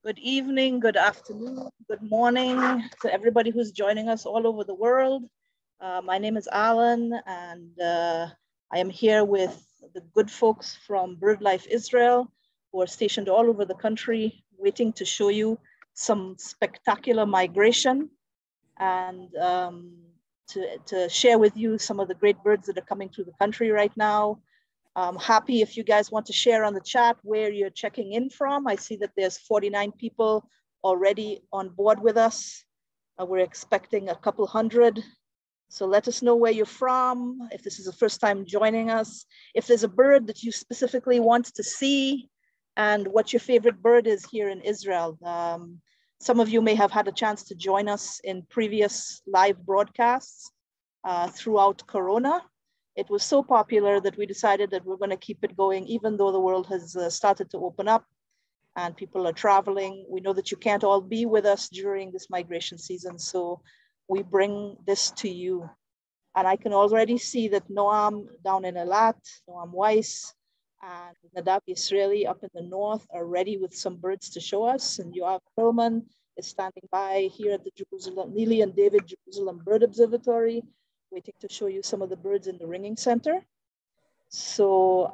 Good evening, good afternoon, good morning to everybody who's joining us all over the world. My name is Alan, and I am here with the good folks from BirdLife Israel, who are stationed all over the country, waiting to show you some spectacular migration and to share with you some of the great birds that are coming through the country right now. I'm happy if you guys want to share on the chat where you're checking in from. I see that there's 49 people already on board with us. We're expecting a couple hundred. So let us know where you're from, if this is the first time joining us, if there's a bird that you specifically want to see, and what your favorite bird is here in Israel. Some of you may have had a chance to join us in previous live broadcasts throughout Corona. It was so popular that we decided that we're going to keep it going, even though the world has started to open up and people are traveling. We know that you can't all be with us during this migration season, so we bring this to you. And I can already see that Noam down in Eilat, Noam Weiss, and Nadav Yisraeli up in the north are ready with some birds to show us. And Yoav Perlman is standing by here at the Neely and David Jerusalem Bird Observatory, waiting to show you some of the birds in the ringing center. So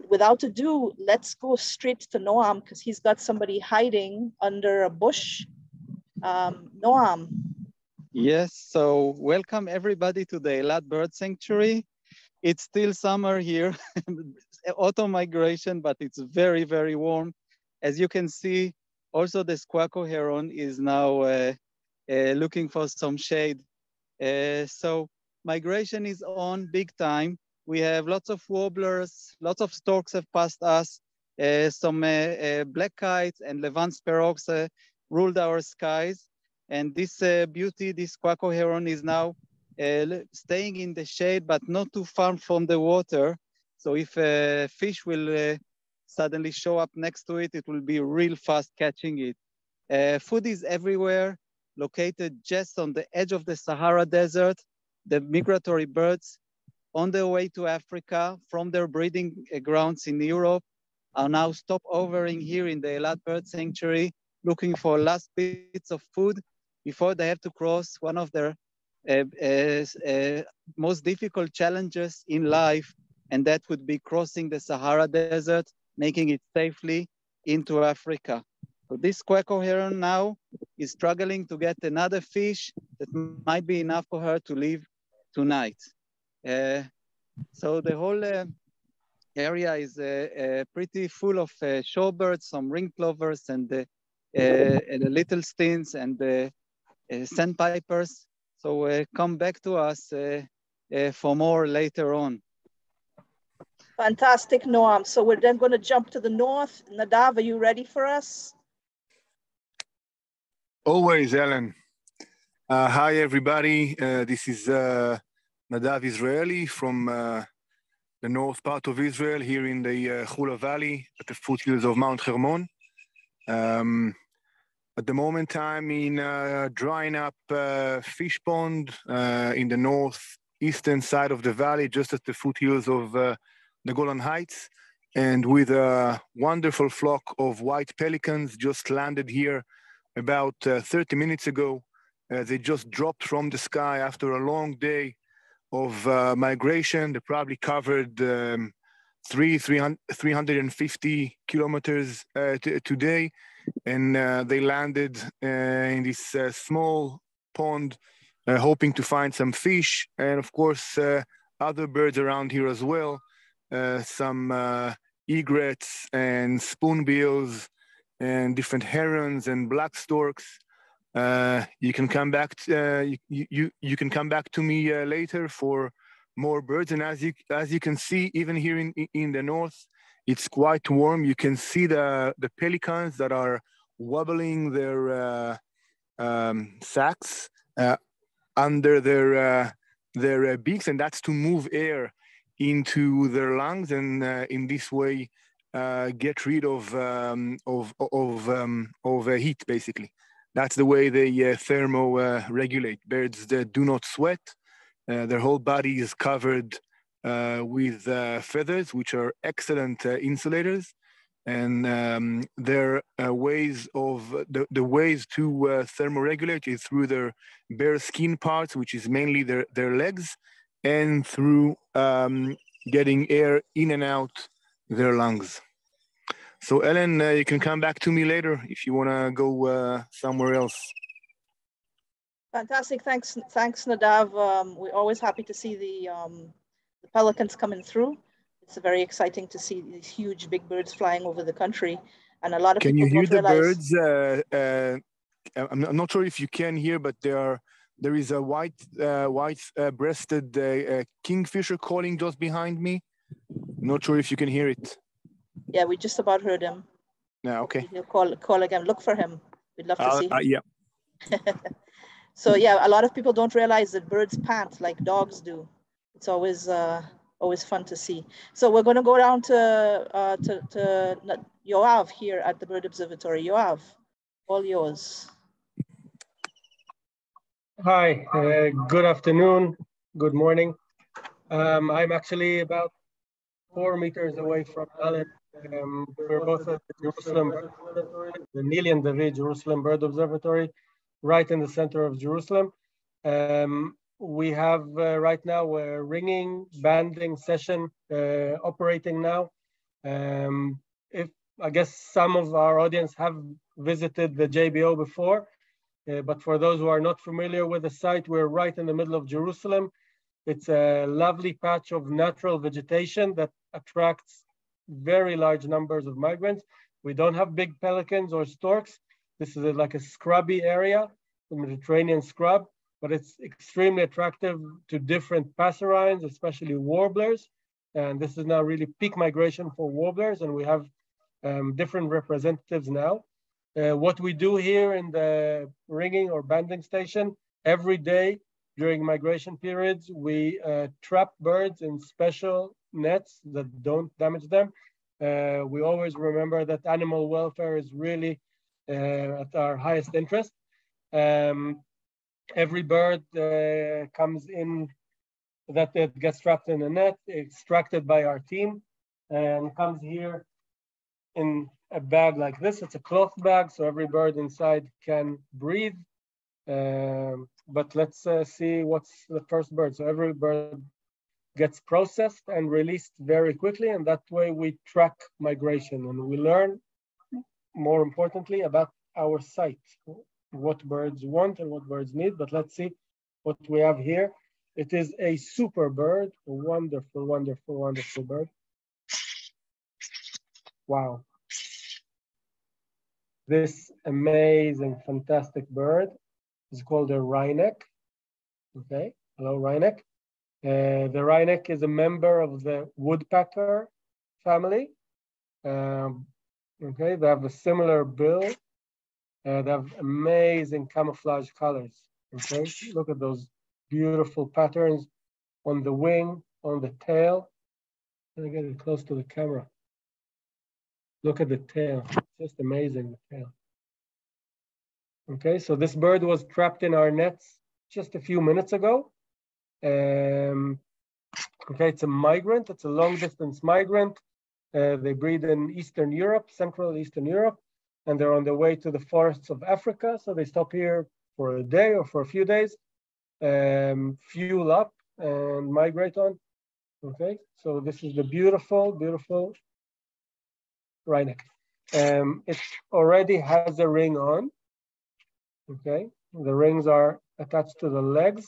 without ado, let's go straight to Noam because he's got somebody hiding under a bush. Noam. Yes, so welcome everybody to the Eilat Bird Sanctuary. It's still summer here, autumn migration, but it's very, very warm. As you can see, also the Squawko Heron is now looking for some shade. So migration is on big time. We have lots of warblers, lots of storks have passed us. Some black kites and Levant sparrows ruled our skies. And this beauty, this Squawko Heron is now staying in the shade, but not too far from the water. So if a fish will suddenly show up next to it, it will be real fast catching it. Food is everywhere. Located just on the edge of the Sahara Desert, the migratory birds on their way to Africa from their breeding grounds in Europe are now stopovering here in the Eilat Bird Sanctuary, looking for last bits of food before they have to cross one of their most difficult challenges in life, and that would be crossing the Sahara Desert, making it safely into Africa. So this Squawko Heron now is struggling to get another fish that might be enough for her to leave tonight. So the whole area is pretty full of shorebirds, some ring plovers, and the little stins and sandpipers. So come back to us for more later on. Fantastic, Noam. So we're then going to jump to the north. Nadav, are you ready for us? Always, Ellen. Hi, everybody. This is Nadav Israeli from the north part of Israel, here in the Hula Valley at the foothills of Mount Hermon. At the moment, I'm in drying up fish pond in the northeastern side of the valley, just at the foothills of the Golan Heights, and with a wonderful flock of white pelicans just landed here about 30 minutes ago. They just dropped from the sky after a long day of migration. They probably covered 350 kilometers today, and they landed in this small pond, hoping to find some fish, and of course other birds around here as well, some egrets and spoonbills, and different herons and black storks. You can come back. You can come back to me later for more birds. And as you can see, even here in the north, it's quite warm. You can see the pelicans that are wobbling their sacks under their beaks, and that's to move air into their lungs, and in this way get rid of heat, basically. That's the way they thermo-regulate. Birds that do not sweat. Their whole body is covered with feathers, which are excellent insulators. and their ways of the ways to thermoregulate is through their bare skin parts, which is mainly their legs, and through getting air in and out their lungs. So Ellen, you can come back to me later if you want to go somewhere else. Fantastic, thanks Nadav. We're always happy to see the pelicans coming through. It's very exciting to see these huge big birds flying over the country, and a lot of can people you hear don't realize. The birds? I'm not sure if you can hear, but there is a white-breasted kingfisher calling just behind me. Not sure if you can hear it. Yeah, we just about heard him. Yeah, okay. He'll call again. Look for him. We'd love to see him. Yeah. So yeah, a lot of people don't realize that birds pant like dogs do. It's always fun to see. So we're going to go down to Yoav here at the Bird Observatory. Yoav, all yours. Hi, good afternoon, good morning. I'm actually about 4 meters away from Alan. We're both at the Jerusalem Bird Observatory, the Nilian David Jerusalem Bird Observatory, right in the center of Jerusalem. We have right now a ringing banding session operating now. If I guess some of our audience have visited the JBO before, but for those who are not familiar with the site, we're right in the middle of Jerusalem. It's a lovely patch of natural vegetation that attracts very large numbers of migrants. We don't have big pelicans or storks. This is like a scrubby area, the Mediterranean scrub, but it's extremely attractive to different passerines, especially warblers. And this is now really peak migration for warblers, and we have different representatives now. What we do here in the ringing or banding station, every day during migration periods, we trap birds in special nets that don't damage them. We always remember that animal welfare is really at our highest interest. Every bird comes in that it gets trapped in a net, extracted by our team, and comes here in a bag like this. It's a cloth bag, so every bird inside can breathe. But let's see what's the first bird. So every bird gets processed and released very quickly, and that way we track migration and we learn, more importantly, about our site, what birds want and what birds need. But let's see what we have here. It is a super bird, a wonderful, wonderful, wonderful bird. Wow. This amazing, fantastic bird is called a wryneck. Okay, hello, wryneck. The wryneck is a member of the woodpecker family. Okay, they have a similar bill. They have amazing camouflage colors. Okay, look at those beautiful patterns on the wing, on the tail. Let me get it close to the camera. Look at the tail, just amazing, the tail. Okay, so this bird was trapped in our nets just a few minutes ago. Okay, it's a migrant, it's a long distance migrant. They breed in Eastern Europe, Central Eastern Europe, and they're on their way to the forests of Africa. So they stop here for a day or for a few days, fuel up and migrate on. Okay, so this is the beautiful, beautiful wryneck. It already has a ring on. Okay, the rings are attached to the legs.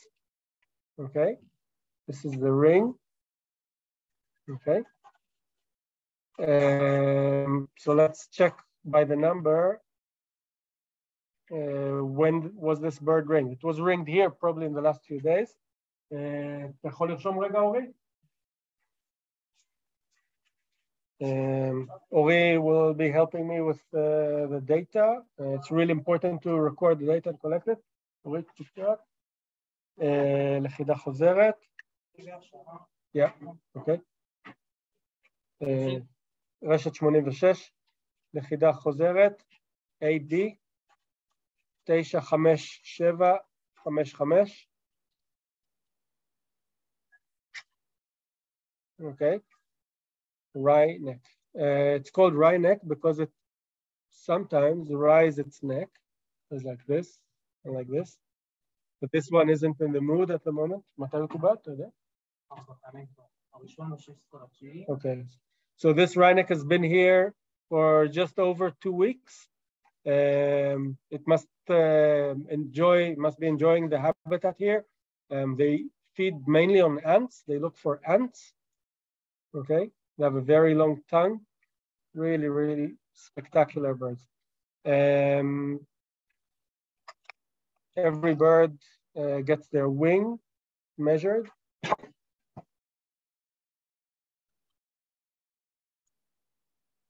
Okay, this is the ring. Okay, so let's check by the number. When was this bird ringed? It was ringed here probably in the last few days. Ori will be helping me with the data. It's really important to record the data and collect it. Ori, תקרא. לכידה חוזרת. Yeah, okay. רשת 86, לכידה חוזרת, AD, 95755. Okay. Wryneck. It's called wry neck because it sometimes rise its neck, is like this and like this. But this one isn't in the mood at the moment. Okay, so this wryneck has been here for just over 2 weeks. It must be enjoying the habitat here. They feed mainly on ants. They look for ants. Okay, they have a very long tongue. Really, really spectacular birds. Every bird gets their wing measured.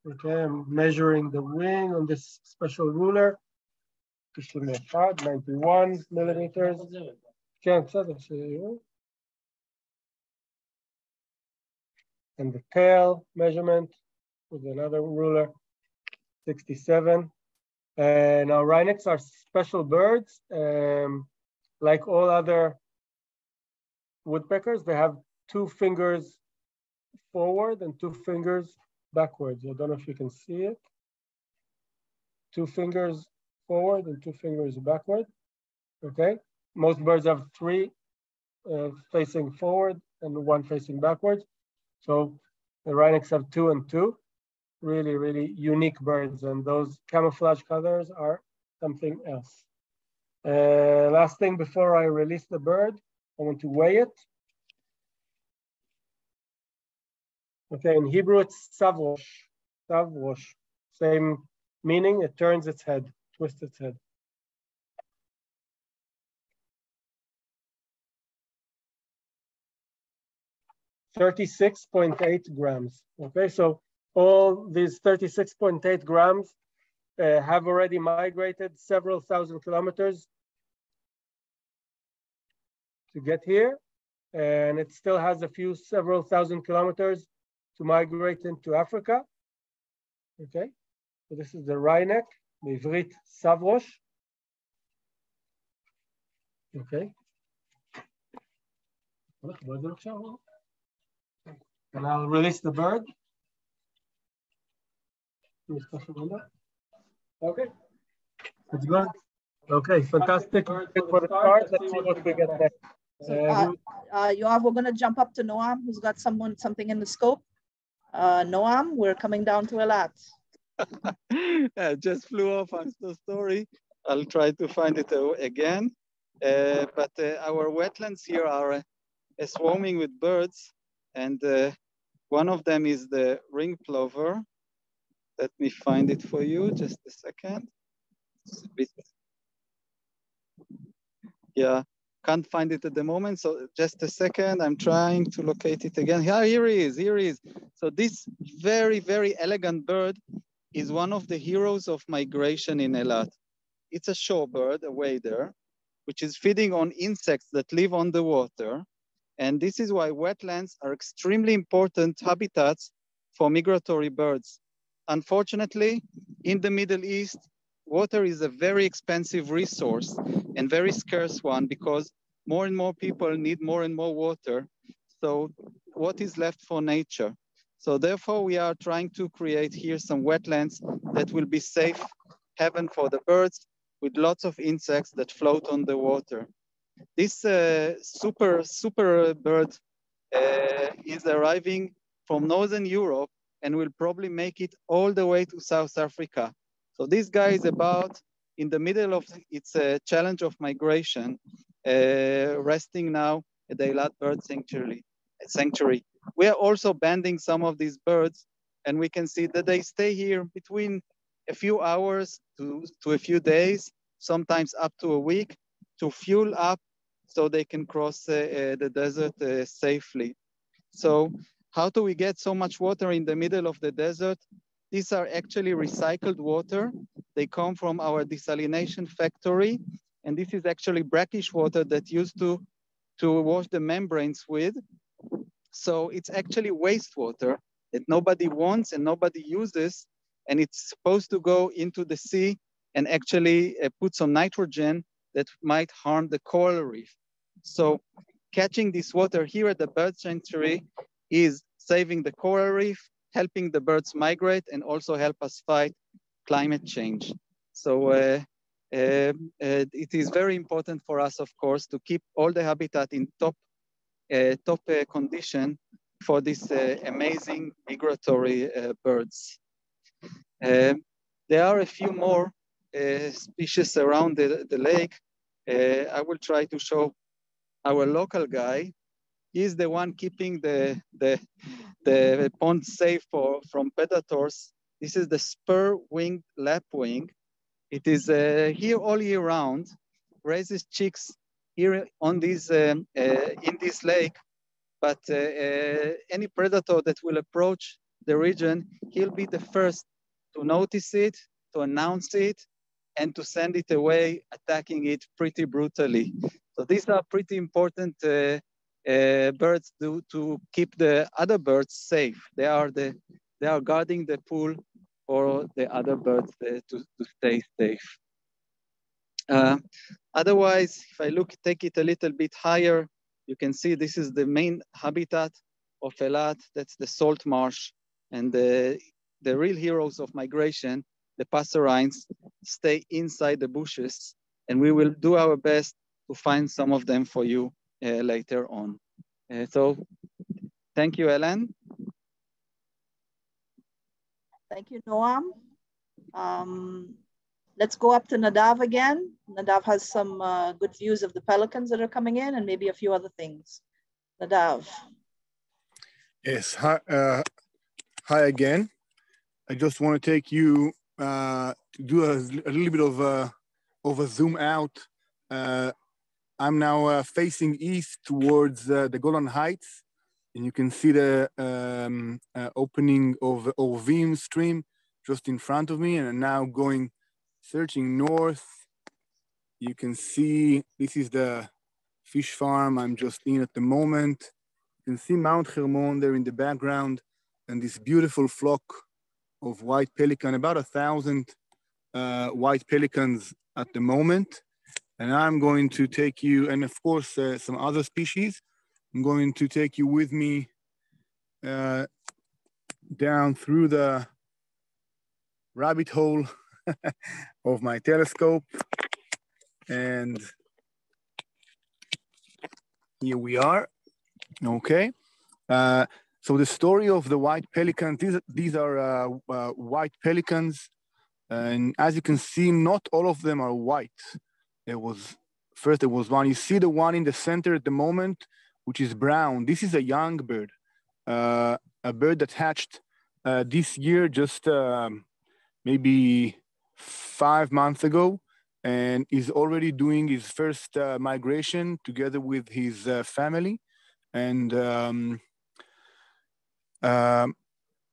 Okay, I'm measuring the wing on this special ruler. 91 millimeters. And the tail measurement with another ruler, 67. Now, wrynecks are special birds. Like all other woodpeckers, they have 2 fingers forward and 2 fingers backwards. I don't know if you can see it. 2 fingers forward and 2 fingers backward. Okay. Most birds have 3 facing forward and 1 facing backwards. So the wrynecks have 2 and 2. Really, really unique birds. And those camouflage colors are something else. Last thing before I release the bird, I want to weigh it. Okay, in Hebrew, it's savrosh. Savrosh. Same meaning, it turns its head, twists its head. $36.8 grams. Okay, so all these 36.8 grams have already migrated several thousand kilometers to get here. And it still has several thousand kilometers to migrate into Africa. Okay, so this is the wryneck, the Ivrit savrosh. Okay. And I'll release the bird. Okay, it's good. Okay, fantastic. For the start, let's see what we get next. Yoav, we're going to jump up to Noam, who's got something in the scope. Noam, we're coming down to Eilat. I just flew off. I'm so sorry. I'll try to find it again. But our wetlands here are swarming with birds, and one of them is the ring plover. Let me find it for you, just a second. It's a bit... Yeah, can't find it at the moment, so just a second. I'm trying to locate it again. Yeah, here he is, here he is. So this very, very elegant bird is one of the heroes of migration in Eilat. It's a shorebird, a wader, which is feeding on insects that live on the water. And this is why wetlands are extremely important habitats for migratory birds. Unfortunately, in the Middle East, water is a very expensive resource and very scarce one because more and more people need more and more water. So what is left for nature? So therefore, we are trying to create here some wetlands that will be safe haven for the birds with lots of insects that float on the water. This super bird is arriving from Northern Europe and will probably make it all the way to South Africa. So this guy is about in the middle of its challenge of migration, resting now at the Eilat Bird Sanctuary. We are also banding some of these birds, and we can see that they stay here between a few hours to a few days, sometimes up to a week, to fuel up so they can cross the desert safely. So how do we get so much water in the middle of the desert? These are actually recycled water. They come from our desalination factory. And this is actually brackish water that used to wash the membranes with. So it's actually wastewater that nobody wants and nobody uses. And it's supposed to go into the sea and actually put some nitrogen that might harm the coral reef. So catching this water here at the bird sanctuary is saving the coral reef, helping the birds migrate and also help us fight climate change. So it is very important for us, of course, to keep all the habitat in top condition for these amazing migratory birds. There are a few more species around the lake. I will try to show our local guy. He's the one keeping the pond safe from predators. This is the spur-winged lapwing. It is here all year round, raises chicks here on this, in this lake, but any predator that will approach the region, he'll be the first to notice it, to announce it, and to send it away, attacking it pretty brutally. So these are pretty important birds to keep the other birds safe. They are guarding the pool for the other birds to stay safe. Otherwise, if I take it a little bit higher, you can see this is the main habitat of Eilat. That's the salt marsh, and the real heroes of migration, the passerines, stay inside the bushes, and we will do our best to find some of them for you later on. So thank you, Ellen. Thank you, Noam. Let's go up to Nadav again. Nadav has some good views of the pelicans that are coming in and maybe a few other things. Nadav. Yes, hi again. I just want to take you to do a little bit of a zoom out. I'm now facing east towards the Golan Heights, and you can see the opening of Ovim stream just in front of me, and I'm now searching north. You can see this is the fish farm I'm just in at the moment. You can see Mount Hermon there in the background, and this beautiful flock of white pelican, about 1,000 white pelicans at the moment. And I'm going to take you, and of course, some other species. I'm going to take you with me down through the rabbit hole of my telescope. And here we are. Okay. So the story of the white pelicans, these are white pelicans. And as you can see, not all of them are white. There was one. You see the one in the center at the moment, which is brown. This is a young bird, a bird that hatched this year, just maybe 5 months ago, and is already doing his first migration together with his family. And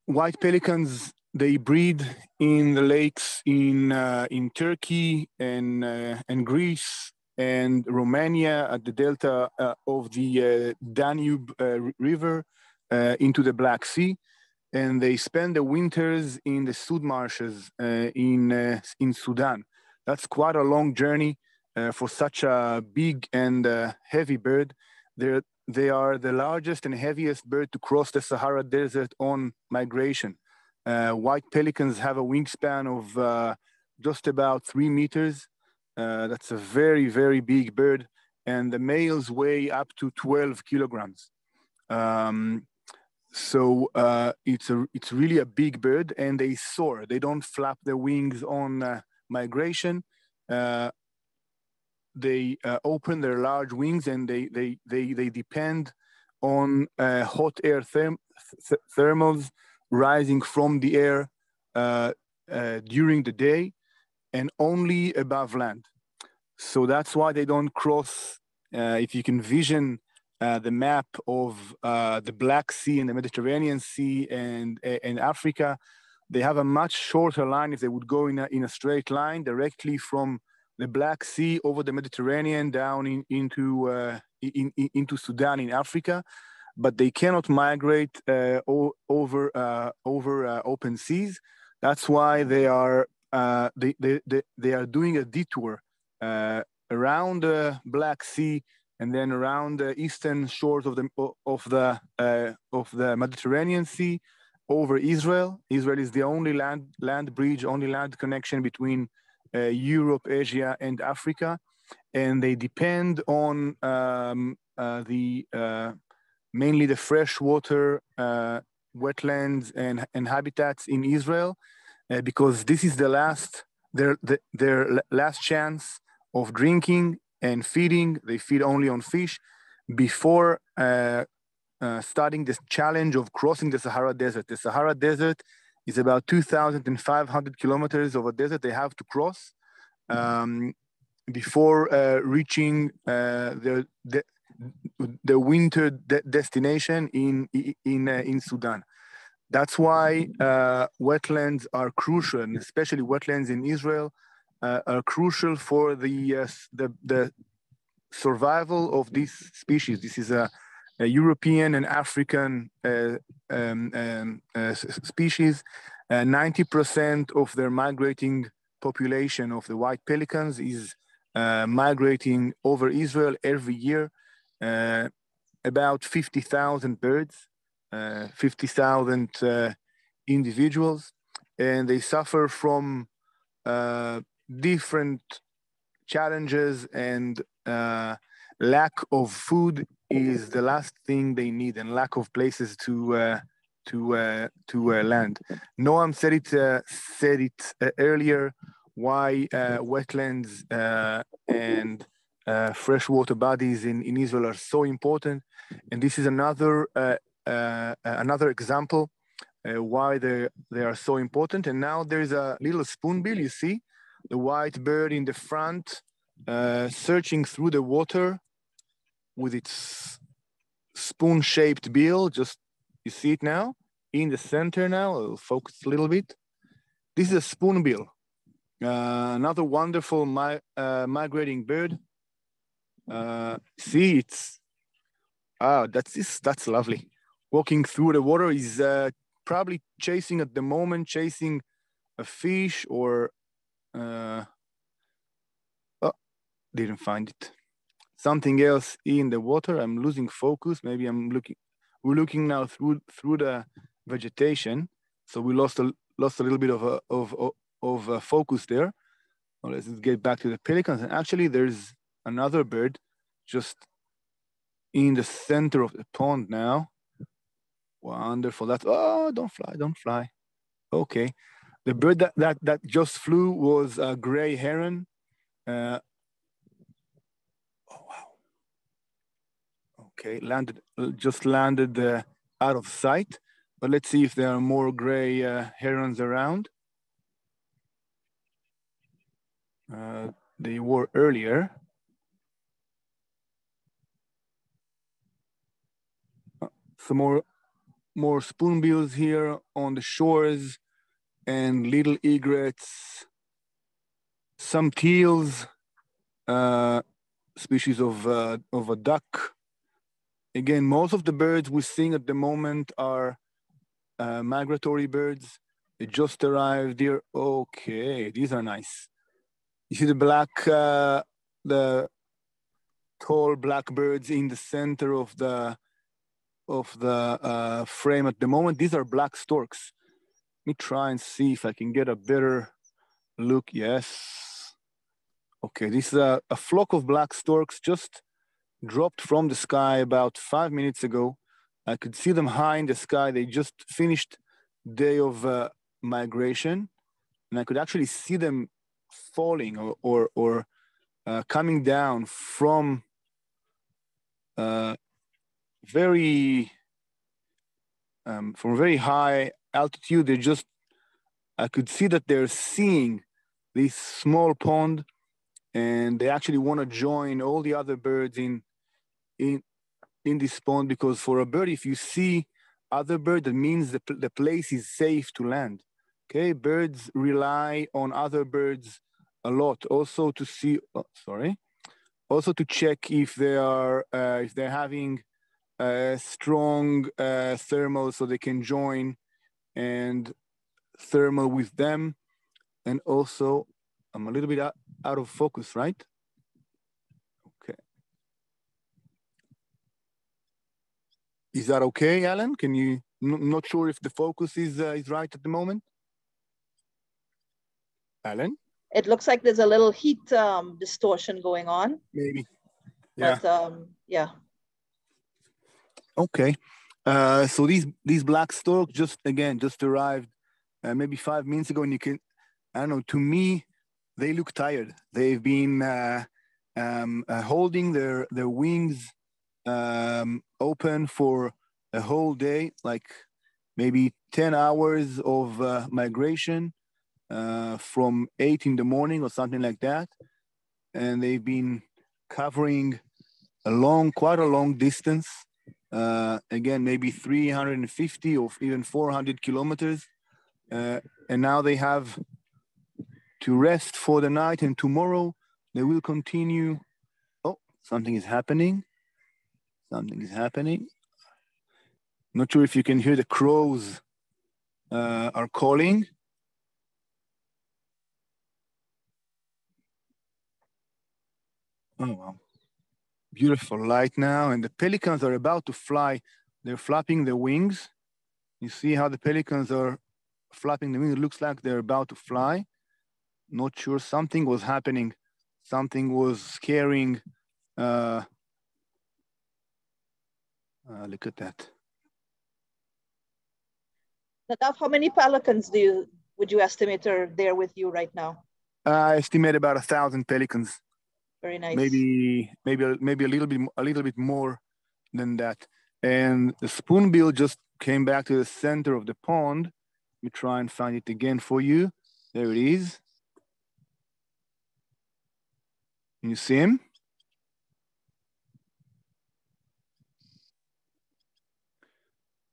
white pelicans, they breed in the lakes in Turkey and Greece and Romania at the delta of the Danube River into the Black Sea, and they spend the winters in the Sud marshes in Sudan. That's quite a long journey for such a big and heavy bird. They are the largest and heaviest bird to cross the Sahara Desert on migration. White pelicans have a wingspan of just about 3 meters. That's a very, very big bird. And the males weigh up to 12 kilograms. So it's really a big bird, and they soar. They don't flap their wings on migration. They open their large wings, and they depend on hot air thermals rising from the air during the day and only above land. So that's why they don't cross. If you can vision the map of the Black Sea and the Mediterranean Sea and Africa, they have a much shorter line if they would go in a straight line directly from the Black Sea over the Mediterranean down into Sudan in Africa, but they cannot migrate over open seas. That's why they are doing a detour around the Black Sea and then around the eastern shores of the Mediterranean Sea over Israel. Israel is the only land bridge, only land connection between Europe, Asia, and Africa, and they depend on mainly the freshwater wetlands and habitats in Israel, because this is their last chance of drinking and feeding. They feed only on fish before starting this challenge of crossing the Sahara Desert. The Sahara Desert is about 2,500 kilometers of a desert they have to cross before reaching the winter destination in Sudan. That's why wetlands are crucial, and especially wetlands in Israel are crucial for the survival of this species. This is a European and African species. 90% of their migrating population of the white pelicans is migrating over Israel every year. About 50,000 birds, 50,000 individuals, and they suffer from different challenges, and lack of food is the last thing they need, and lack of places to land. Noam said it earlier, why wetlands and freshwater bodies in Israel are so important, and this is another example why they are so important. And now there's a little spoonbill, you see, the white bird in the front, searching through the water with its spoon-shaped bill. Just, you see it now in the center now. I'll focus a little bit. This is a spoonbill, another wonderful migrating bird. See, that's lovely. Walking through the water is probably chasing at the moment, chasing a fish or didn't find it. Something else in the water. I'm losing focus. Maybe we're looking now through the vegetation, so we lost a little bit of focus there. Well, let's get back to the pelicans. And actually, there's another bird just in the center of the pond now. Wonderful. That's, oh, don't fly. Okay. The bird that just flew was a gray heron. Oh, wow. Okay, just landed out of sight. But let's see if there are more gray herons around. They were earlier. Some more spoonbills here on the shores, and little egrets, some teals, species of a duck. Again, most of the birds we're seeing at the moment are migratory birds. They just arrived here. Okay, these are nice. You see the tall black birds in the center of the frame at the moment. These are black storks. Let me try and see if I can get a better look. Yes. Okay, this is a flock of black storks just dropped from the sky about 5 minutes ago. I could see them high in the sky. They just finished day of migration, and I could actually see them falling or coming down from very high altitude. I could see that they're seeing this small pond, and they actually want to join all the other birds in this pond, because for a bird, if you see other birds, that means the place is safe to land. Okay, birds rely on other birds a lot, also to see. Also to check if they're having strong thermal, so they can join and thermal with them. And also, I'm a little bit out of focus, right? Okay. Is that okay, Alan? Can you Not sure if the focus is right at the moment. Alan? It looks like there's a little heat distortion going on. Maybe. Yeah. But yeah. Okay. So these black storks just arrived maybe 5 minutes ago, and you can, I don't know, to me, they look tired. They've been holding their wings open for a whole day, like maybe 10 hours of migration from 8 in the morning or something like that. And they've been covering quite a long distance. Again, maybe 350 or even 400 kilometers. And now they have to rest for the night, and tomorrow they will continue. Oh, something is happening. Something is happening. Not sure if you can hear the crows are calling. Oh, wow. Beautiful light now, and the pelicans are about to fly. They're flapping their wings. You see how the pelicans are flapping the wings? It looks like they're about to fly. Not sure, something was happening. Something was scaring. Look at that. Nadav, how many pelicans would you estimate are there with you right now? I estimate about 1,000 pelicans. Very nice. Maybe a little bit more than that. And the spoonbill just came back to the center of the pond. Let me try and find it again for you. There it is. Can you see him?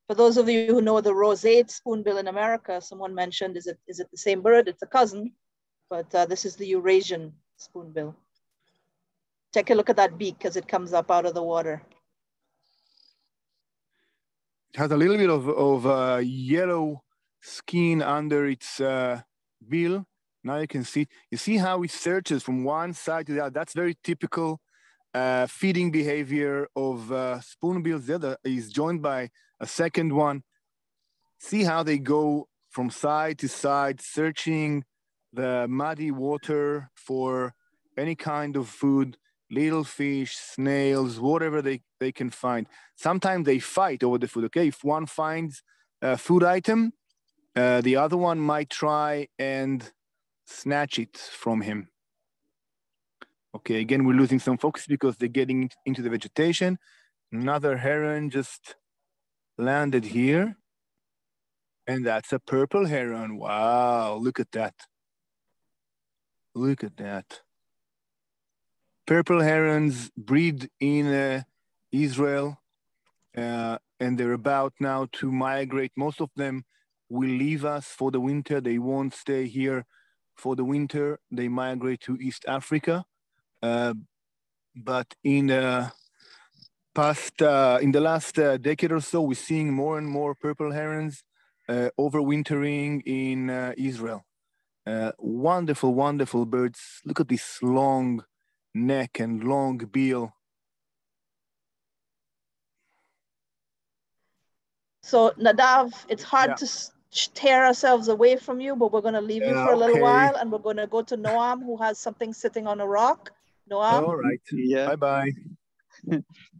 For those of you who know the roseate spoonbill in America, someone mentioned, is it the same bird? It's a cousin, but this is the Eurasian spoonbill. Take a look at that beak as it comes up out of the water. It has a little bit of yellow skin under its bill. Now you can see, how it searches from one side to the other. That's very typical feeding behavior of spoonbills. The other is joined by a second one. See how they go from side to side, searching the muddy water for any kind of food, little fish, snails, whatever they can find. Sometimes they fight over the food, okay? If one finds a food item, the other one might try and snatch it from him. Okay, again, we're losing some focus because they're getting into the vegetation. Another heron just landed here. And that's a purple heron. Wow, look at that. Look at that. Purple herons breed in Israel, and they're about now to migrate. Most of them will leave us for the winter. They won't stay here for the winter. They migrate to East Africa. But in the last decade or so, we're seeing more and more purple herons overwintering in Israel. Wonderful, wonderful birds. Look at this long neck and long bill. So Nadav, it's hard to tear ourselves away from you, but we're going to leave you for a little while, and we're going to go to Noam, who has something sitting on a rock. Noam? All right. Yeah. Bye-bye.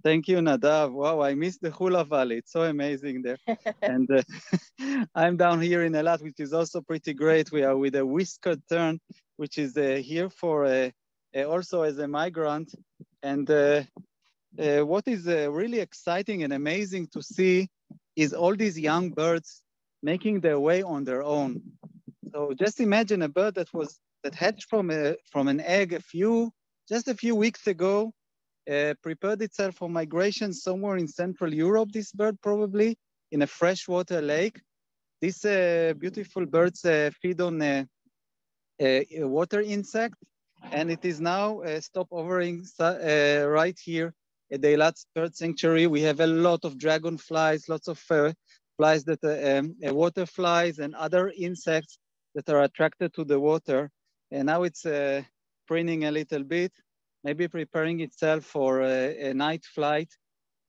Thank you, Nadav. Wow, I missed the Hula Valley. It's so amazing there. And I'm down here in Eilat, which is also pretty great. We are with a whiskered tern, which is here for also as a migrant. And what is really exciting and amazing to see is all these young birds making their way on their own. So just imagine a bird that hatched from an egg just a few weeks ago, prepared itself for migration somewhere in Central Europe, this bird probably, in a freshwater lake. These beautiful birds feed on a water insect, and it is now stopovering right here at the Eilat Bird Sanctuary. We have a lot of dragonflies, lots of flies water flies and other insects that are attracted to the water. And now it's preening a little bit, maybe preparing itself for a night flight.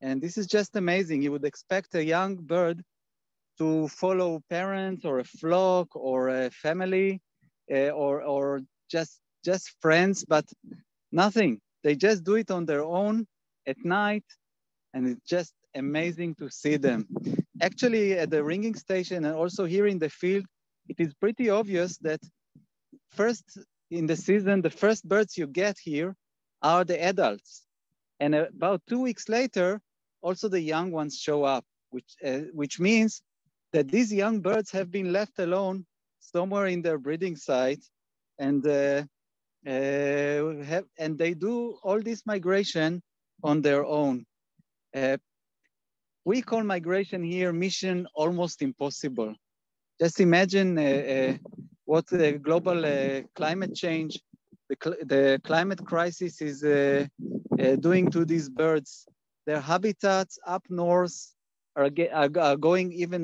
And this is just amazing. You would expect a young bird to follow parents or a flock or a family or just friends, but nothing. They just do it on their own at night, and it's just amazing to see them. Actually, at the ringing station and also here in the field, it is pretty obvious that first in the season, the first birds you get here are the adults. And about 2 weeks later, also the young ones show up, which means that these young birds have been left alone somewhere in their breeding site, and they do all this migration on their own. We call migration here mission almost impossible. Just imagine what the global climate change, the climate crisis is doing to these birds. Their habitats up north are going even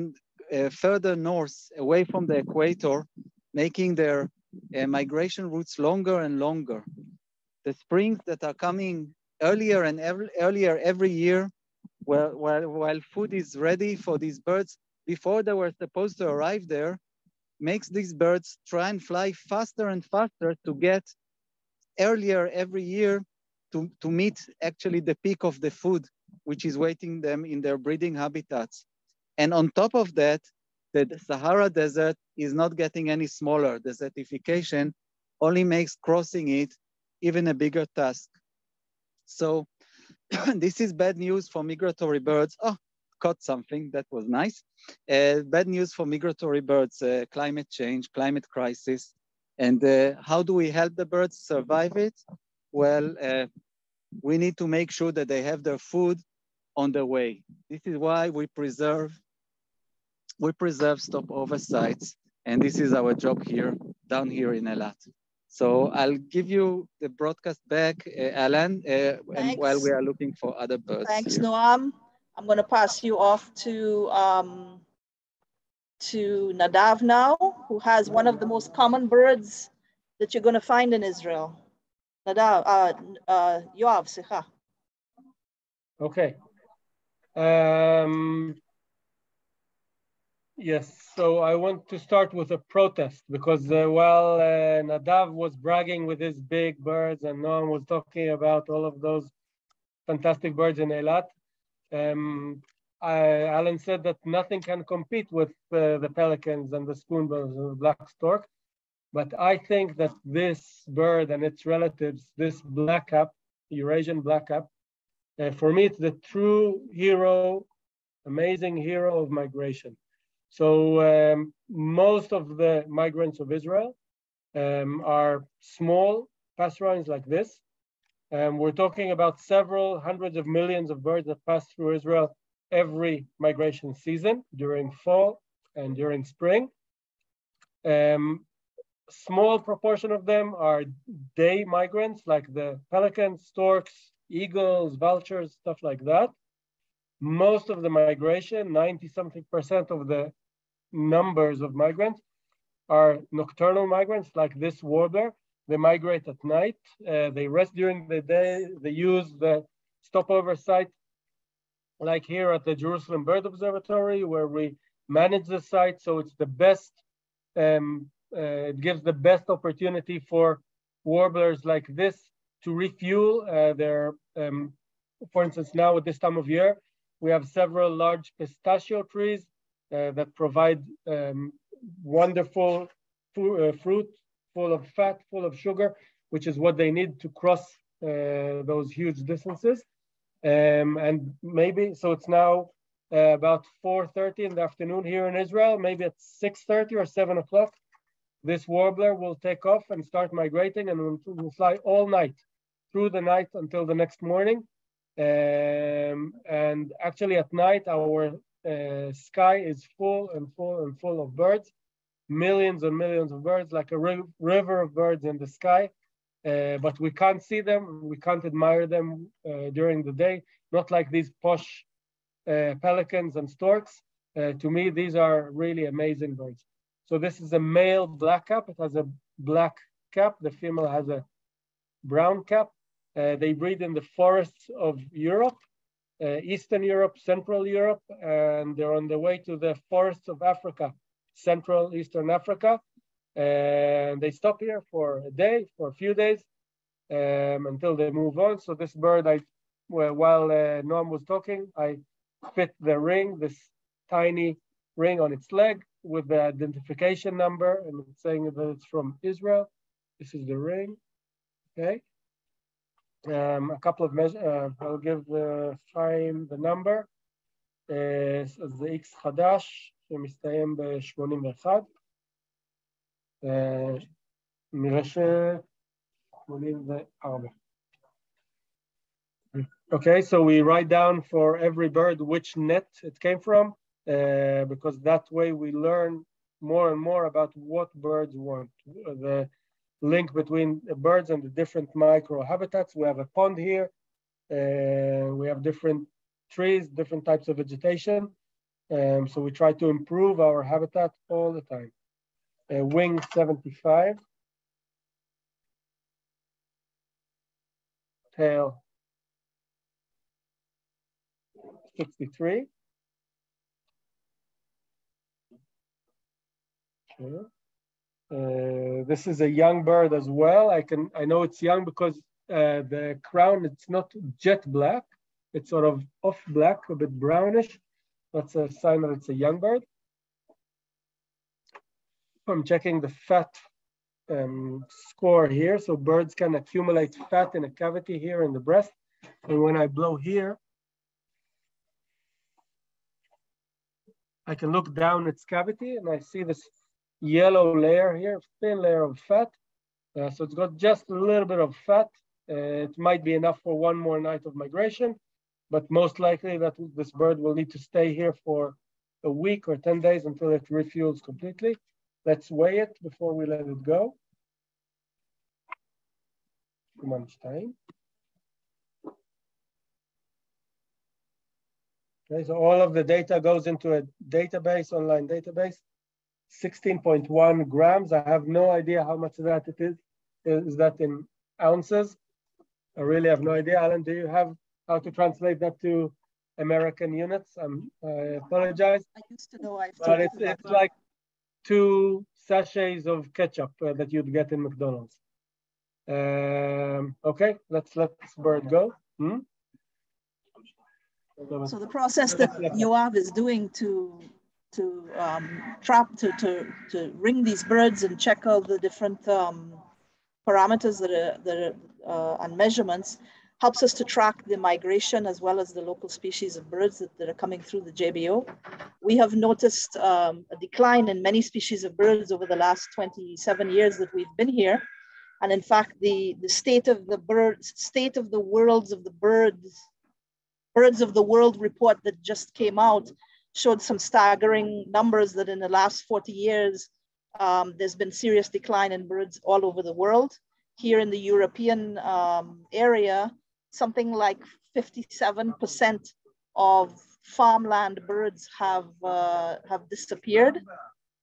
further north, away from the equator, making their migration routes longer and longer. The springs that are coming earlier and earlier every year, while food is ready for these birds, before they were supposed to arrive there, makes these birds try and fly faster and faster to get earlier every year to meet actually the peak of the food, which is waiting them in their breeding habitats. And on top of that, the Sahara Desert is not getting any smaller. Desertification only makes crossing it even a bigger task. So this is bad news for migratory birds. Oh, caught something, that was nice. Bad news for migratory birds, climate change, climate crisis. And how do we help the birds survive it? Well, we need to make sure that they have their food on the way. This is why we preserve stopover sites. And this is our job here, down here in Eilat. So I'll give you the broadcast back, Alan, and while we are looking for other birds. Thanks, here. Noam. I'm going to pass you off to Nadav now, who has one of the most common birds that you're going to find in Israel. Nadav, Yoav, sicha. Okay. Yes, so I want to start with a protest because while Nadav was bragging with his big birds and Noam was talking about all of those fantastic birds in Eilat, Alan said that nothing can compete with the pelicans and the spoonbills and the black stork. But I think that this bird and its relatives, this blackcap, Eurasian blackcap, for me, it's the true hero, amazing hero of migration. So most of the migrants of Israel are small passerines like this. We're talking about several hundreds of millions of birds that pass through Israel every migration season during fall and during spring. Small proportion of them are day migrants like the pelicans, storks, eagles, vultures, stuff like that. Most of the migration, 90-something% of the numbers of migrants are nocturnal migrants like this warbler. They migrate at night. They rest during the day. They use the stopover site like here at the Jerusalem Bird Observatory where we manage the site. So it's the best, it gives the best opportunity for warblers like this to refuel their, for instance, now at this time of year, we have several large pistachio trees that provide wonderful fruit, full of fat, full of sugar, which is what they need to cross those huge distances. And maybe, so it's now about 4:30 in the afternoon here in Israel, maybe at 6:30 or 7 o'clock, this warbler will take off and start migrating and will fly all night, through the night until the next morning. And actually at night, our sky is full and full and full of birds, millions and millions of birds, like a river of birds in the sky. But we can't see them, we can't admire them during the day, not like these posh pelicans and storks. To me, these are really amazing birds. So this is a male blackcap. It has a black cap. The female has a brown cap. They breed in the forests of Europe. Eastern Europe, Central Europe, and they're on their way to the forests of Africa, Central Eastern Africa. And they stop here for a day, for a few days, until they move on. So this bird, while Noam was talking, I fit the ring, this tiny ring on its leg with the identification number, and it's saying that it's from Israel. This is the ring, okay? A couple of measures, I'll give Chaim the number. אז זה X חדש, שמסתיים ב-81. נראה ש-84. Okay, so we write down for every bird which net it came from, because that way we learn more and more about what birds want. The link between the birds and the different micro habitats. We have a pond here. We have different trees, different types of vegetation. So we try to improve our habitat all the time. Wing 75. Tail 63. Okay. This is a young bird as well. I know it's young because the crown, it's not jet black. It's sort of off black, a bit brownish. That's a sign that it's a young bird. I'm checking the fat score here. So birds can accumulate fat in a cavity here in the breast. And when I blow here, I can look down its cavity and I see this yellow layer here, thin layer of fat. So it's got just a little bit of fat. It might be enough for one more night of migration, but most likely that this bird will need to stay here for a week or 10 days until it refuels completely. Let's weigh it before we let it go. Too much time. Okay, so all of the data goes into a database, online database. 16.1 grams. I have no idea how much of that it is. Is that in ounces? I really have no idea. Alan, do you have how to translate that to American units? I apologize. I used to know. But it's like 2 sachets of ketchup that you'd get in McDonald's. Okay, let's let this bird go. So the process that Yoav is doing to ring these birds and check all the different parameters and measurements helps us to track the migration as well as the local species of birds that are coming through the JBO. We have noticed a decline in many species of birds over the last 27 years that we've been here. And in fact, the state of the worlds of the birds of the world report that just came out showed some staggering numbers that in the last 40 years, there's been serious decline in birds all over the world. Here in the European area, something like 57% of farmland birds have disappeared,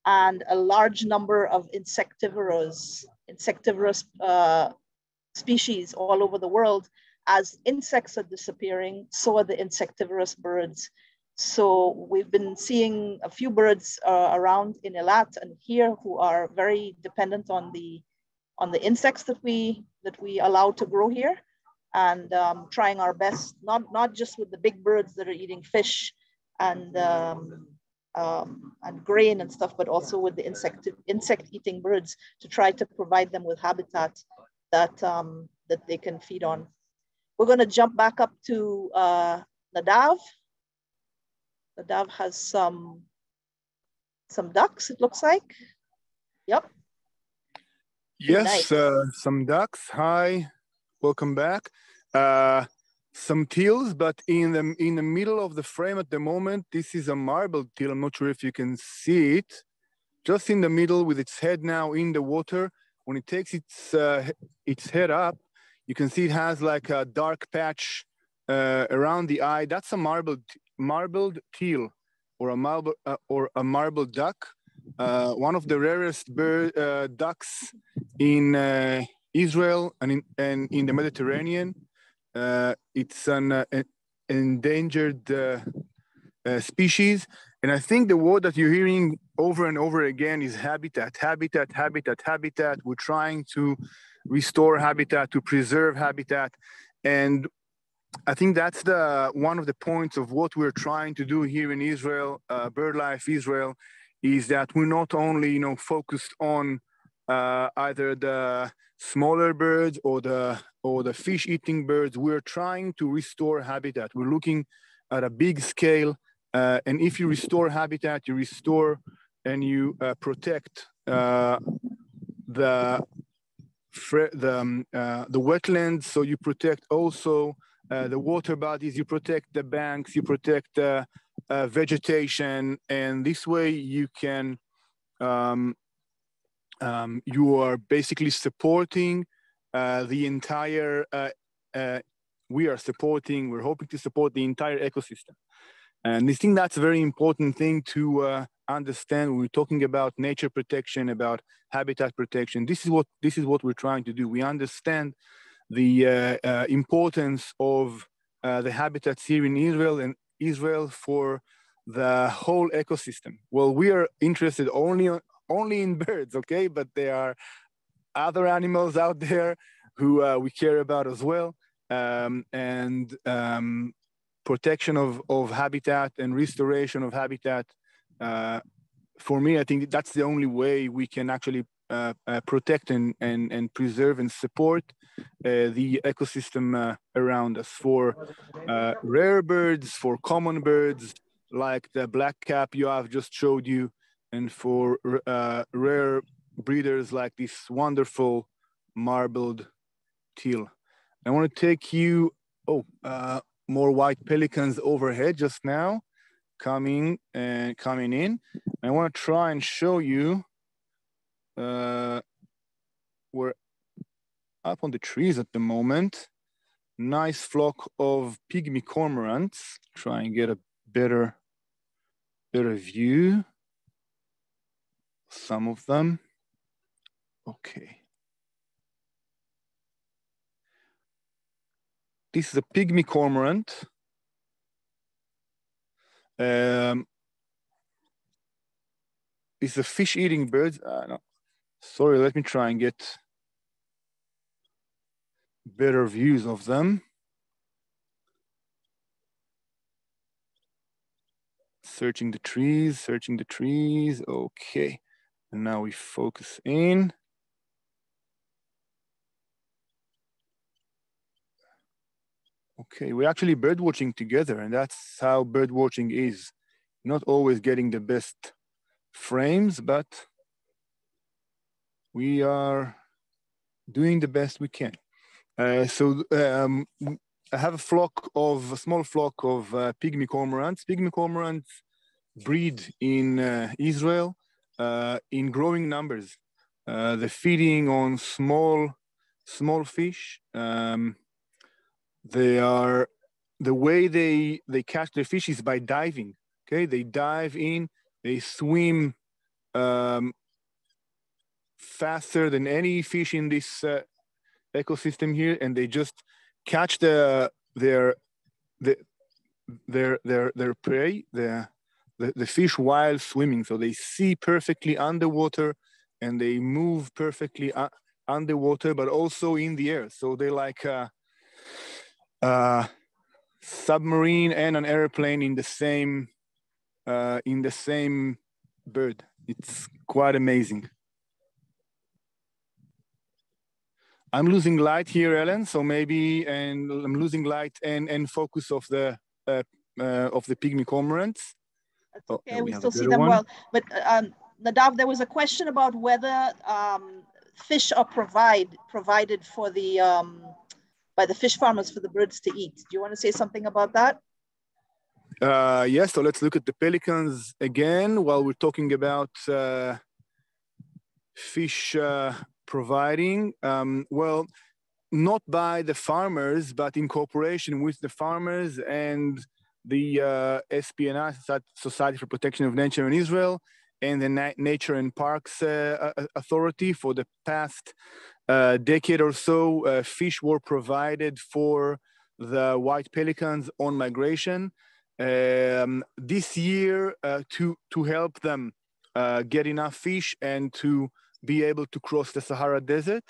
and a large number of insectivorous species all over the world. As insects are disappearing, so are the insectivorous birds. So we've been seeing a few birds around in Eilat and here who are very dependent on the insects that we allow to grow here, and trying our best, not just with the big birds that are eating fish and grain and stuff, but also with the insect-eating birds to try to provide them with habitat that they can feed on. We're going to jump back up to Nadav. Nadav has some ducks, it looks like. Yep. Yes, nice. Some ducks. Hi, welcome back. Some teals, but in the middle of the frame at the moment, this is a marbled teal. I'm not sure if you can see it. Just in the middle with its head now in the water. When it takes its head up, you can see it has like a dark patch around the eye. That's a marbled teal, or a marbled duck. One of the rarest ducks in Israel and in the Mediterranean. It's endangered species. And I think the word that you're hearing over and over again is habitat, habitat, habitat, habitat. We're trying to restore habitat, to preserve habitat. And I think that's one of the points of what we're trying to do here in Israel, BirdLife Israel, is that we're not only, focused on either the smaller birds or the fish-eating birds. We're trying to restore habitat. We're looking at a big scale, and if you restore habitat, you restore and you protect the wetlands. So you protect also the water bodies. You protect the banks. You protect vegetation, and this way you can. You are basically supporting the entire, we're hoping to support the entire ecosystem. And I think that's a very important thing to understand when we're talking about nature protection, about habitat protection. This is what we're trying to do. We understand the importance of the habitats here in Israel for the whole ecosystem. Well, we are interested only in birds, okay? But there are other animals out there who we care about as well. And protection of habitat and restoration of habitat, for me, I think that's the only way we can actually protect and preserve and support the ecosystem around us. For rare birds, for common birds, like the black-cap Yoav just showed you, and for rare breeders like this wonderful marbled teal. I want to take you, more white pelicans overhead just now, coming in. I want to try and show you, we're up on the trees at the moment. Nice flock of pygmy cormorants. Try and get a better view. Some of them. Okay. This is a pygmy cormorant. This is a fish-eating bird. No. Sorry, let me try and get better views of them. Searching the trees. Okay. And now we focus in. Okay, we're actually bird watching together, and that's how bird watching is. Not always getting the best frames, but we are doing the best we can. I have a small flock of pygmy cormorants. Pygmy cormorants breed in Israel in growing numbers. They're feeding on small fish. The way they catch the fish is by diving. Okay, they dive in, they swim faster than any fish in this ecosystem here, and they just catch their prey, the fish while swimming. So they see perfectly underwater, and they move perfectly underwater, but also in the air. So they're like submarine and an airplane in the same bird. It's quite amazing. I'm losing light here, Ellen. So maybe, and I'm losing light and focus of the pygmy cormorants. That's okay. We still see them well. But Nadav, there was a question about whether fish are provided for the by the fish farmers for the birds to eat. Do you want to say something about that? Yes, so let's look at the pelicans again while we're talking about fish providing. Well, not by the farmers, but in cooperation with the farmers and the SPNI, Society for Protection of Nature in Israel, and the Nature and Parks Authority. For the past decade or so, fish were provided for the white pelicans on migration. This year, to help them get enough fish and to be able to cross the Sahara Desert,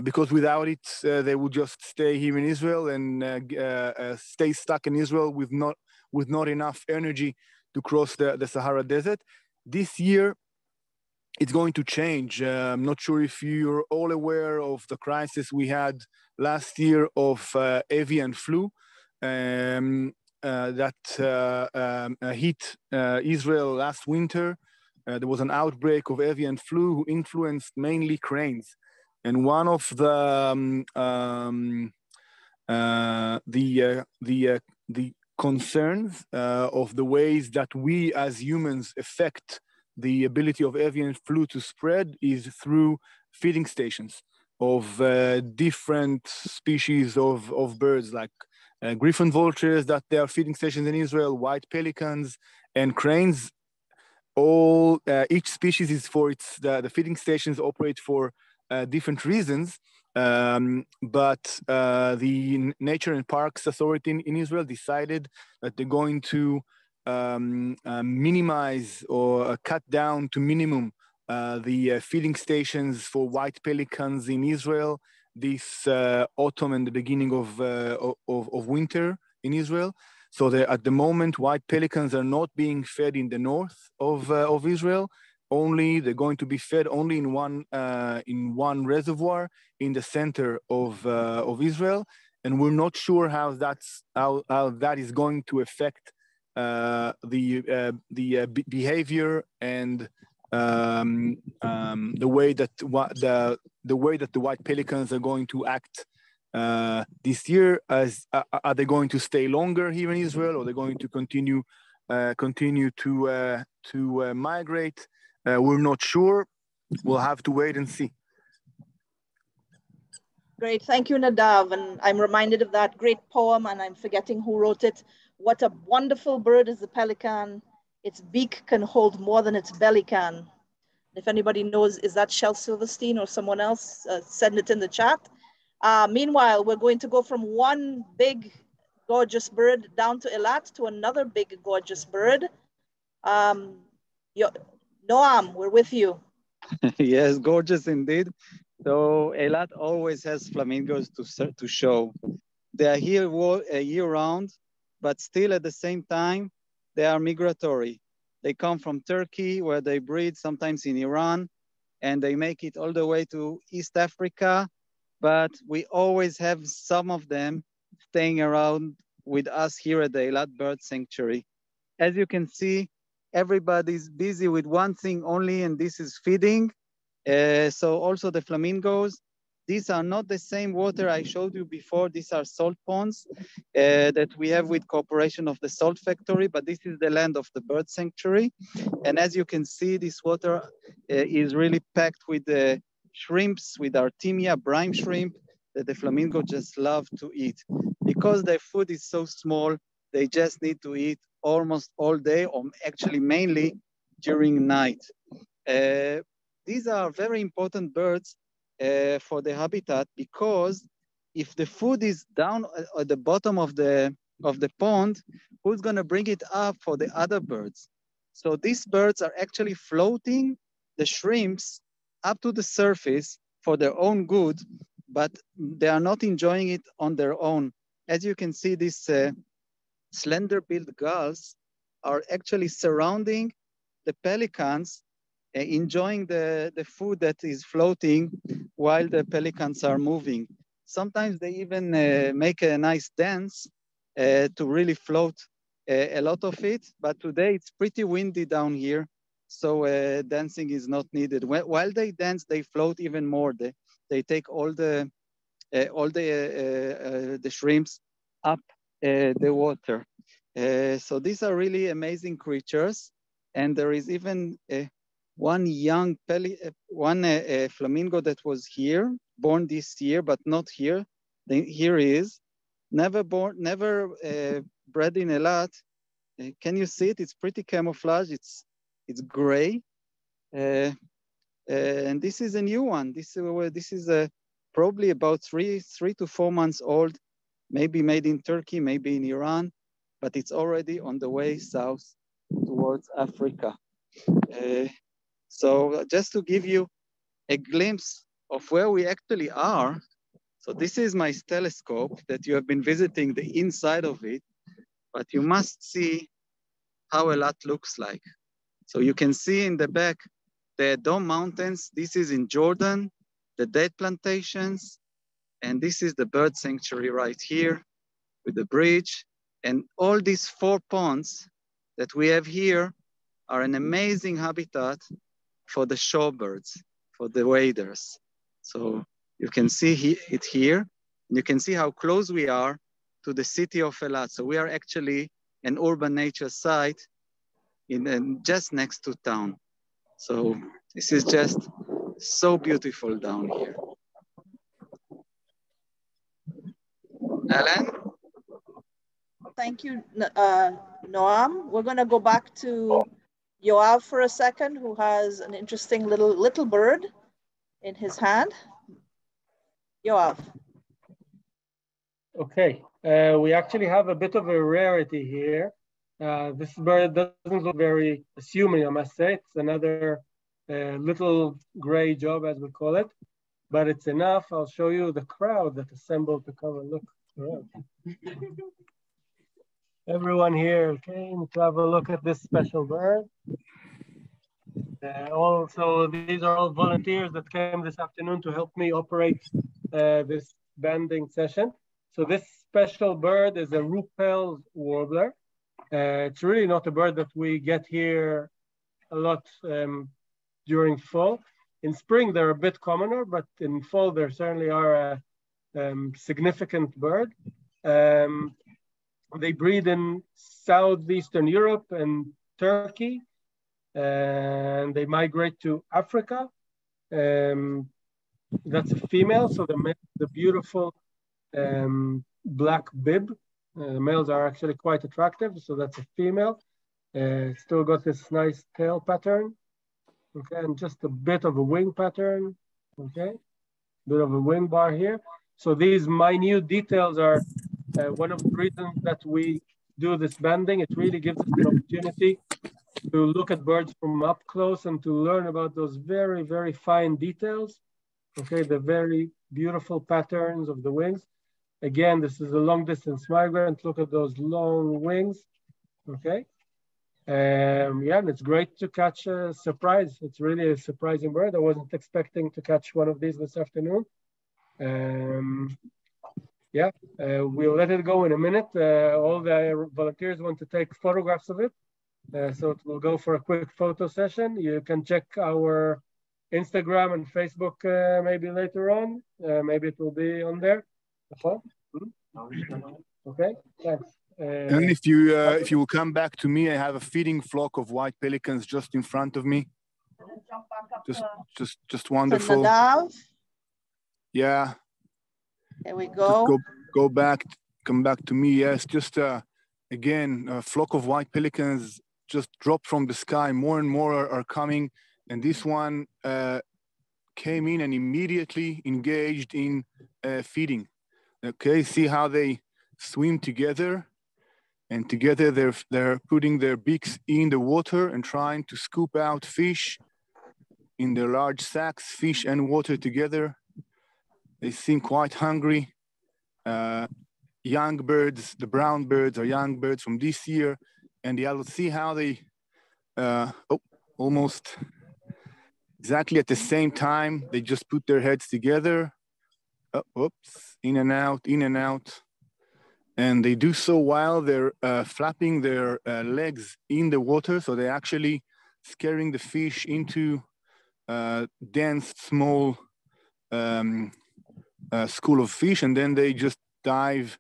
because without it, they would just stay here in Israel and stay stuck in Israel with not enough energy to cross the Sahara Desert. This year, it's going to change. I'm not sure if you're all aware of the crisis we had last year of avian flu that hit Israel last winter. There was an outbreak of avian flu who influenced mainly cranes. And one of the concerns of the ways that we as humans affect the ability of avian flu to spread is through feeding stations of different species of birds, like griffon vultures, that they are feeding stations in Israel, white pelicans, and cranes. Each species is for the feeding stations operate for different reasons, but the Nature and Parks Authority in Israel decided that they're going to minimize or cut down to minimum the feeding stations for white pelicans in Israel this autumn and the beginning of winter in Israel. So at the moment, white pelicans are not being fed in the north of Israel. They're going to be fed only in one reservoir in the center of Israel, and we're not sure how that is going to affect the behavior and the way that the white pelicans are going to act this year. Are they going to stay longer here in Israel, or are they going to continue to migrate? We're not sure. We'll have to wait and see. Great, thank you, Nadav. And I'm reminded of that great poem, and I'm forgetting who wrote it. What a wonderful bird is the pelican. Its beak can hold more than its belly can. If anybody knows, is that Shel Silverstein or someone else? Send it in the chat. Meanwhile, we're going to go from one big, gorgeous bird down to Eilat to another big, gorgeous bird. Noam, we're with you. Yes, gorgeous indeed. So Eilat always has flamingos to show. They are here year-round, but still at the same time, they are migratory. They come from Turkey, where they breed, sometimes in Iran, and they make it all the way to East Africa, but we always have some of them staying around with us here at the Eilat Bird Sanctuary. As you can see, everybody's busy with one thing only, and this is feeding. So also the flamingos, these are not the same water I showed you before. These are salt ponds that we have with cooperation of the salt factory, but this is the land of the bird sanctuary. And as you can see, this water is really packed with the shrimps, with Artemia, brine shrimp, that the flamingo just love to eat. Because their food is so small, they just need to eat almost all day, or actually mainly during night. These are very important birds for the habitat, because if the food is down at the bottom of the pond, who's gonna bring it up for the other birds? So these birds are actually floating the shrimps up to the surface for their own good, but they are not enjoying it on their own. As you can see, these slender-billed gulls are actually surrounding the pelicans, enjoying the food that is floating while the pelicans are moving. Sometimes they even make a nice dance to really float a lot of it, but today it's pretty windy down here, so dancing is not needed. While they dance, they float even more. They take all the shrimps up the water. So these are really amazing creatures, and there is even one young flamingo that was here, born this year, but not here. Here he is, never bred in Eilat. Can you see it? It's pretty camouflage. It's gray, and this is a new one. This is probably about three to 4 months old. maybe made in Turkey, maybe in Iran, but it's already on the way south towards Africa. So just to give you a glimpse of where we actually are. So this is my telescope that you have been visiting the inside of it, but you must see how Eilat looks like. So you can see in the back, the Dome Mountains. This is in Jordan, the date plantations, and this is the bird sanctuary right here with the bridge. And all these 4 ponds that we have here are an amazing habitat for the shorebirds, for the waders. So you can see it here. And you can see how close we are to the city of Eilat. So we are actually an urban nature site just next to town. So this is just so beautiful down here. Alan? Thank you, Noam. We're going to go back to Yoav for a second, who has an interesting little bird in his hand. Yoav. Okay, we actually have a bit of a rarity here. This bird doesn't look very assuming, I must say. It's another little gray job, as we call it, but it's enough. I'll show you the crowd that assembled to come and look around. Everyone here came to have a look at this special bird. Also, these are all volunteers that came this afternoon to help me operate this banding session. So this special bird is a Rupel warbler. It's really not a bird that we get here a lot during fall. In spring, they're a bit commoner, but in fall, there certainly are a significant bird. They breed in southeastern Europe and Turkey, and they migrate to Africa. That's a female, so the beautiful black bib. The males are actually quite attractive, so that's a female. Still got this nice tail pattern, okay, and just a bit of a wing pattern, okay, bit of a wing bar here. So these minute details are one of the reasons that we do this banding. It really gives us an opportunity to look at birds from up close and to learn about those very, very fine details, okay, the very beautiful patterns of the wings. Again, this is a long distance migrant. Look at those long wings, okay? Yeah, and it's great to catch a surprise. It's really a surprising bird. I wasn't expecting to catch one of these this afternoon. Yeah, we'll let it go in a minute. All the volunteers want to take photographs of it. So we'll go for a quick photo session. You can check our Instagram and Facebook maybe later on. Maybe it will be on there. Okay, thanks. And if you will come back to me, I have a feeding flock of white pelicans just in front of me. Just wonderful. Yeah. There we go. Just go back, come back to me. Yes, just again, a flock of white pelicans just dropped from the sky. More and more are coming, and this one came in and immediately engaged in feeding. Okay, see how they swim together, and together they're putting their beaks in the water and trying to scoop out fish in their large sacks, fish and water together. They seem quite hungry. Young birds, the brown birds are young birds from this year, and you'll see how they almost exactly at the same time, they just put their heads together. Oops, in and out, in and out. And they do so while they're flapping their legs in the water. So they're actually scaring the fish into dense, small school of fish. And then they just dive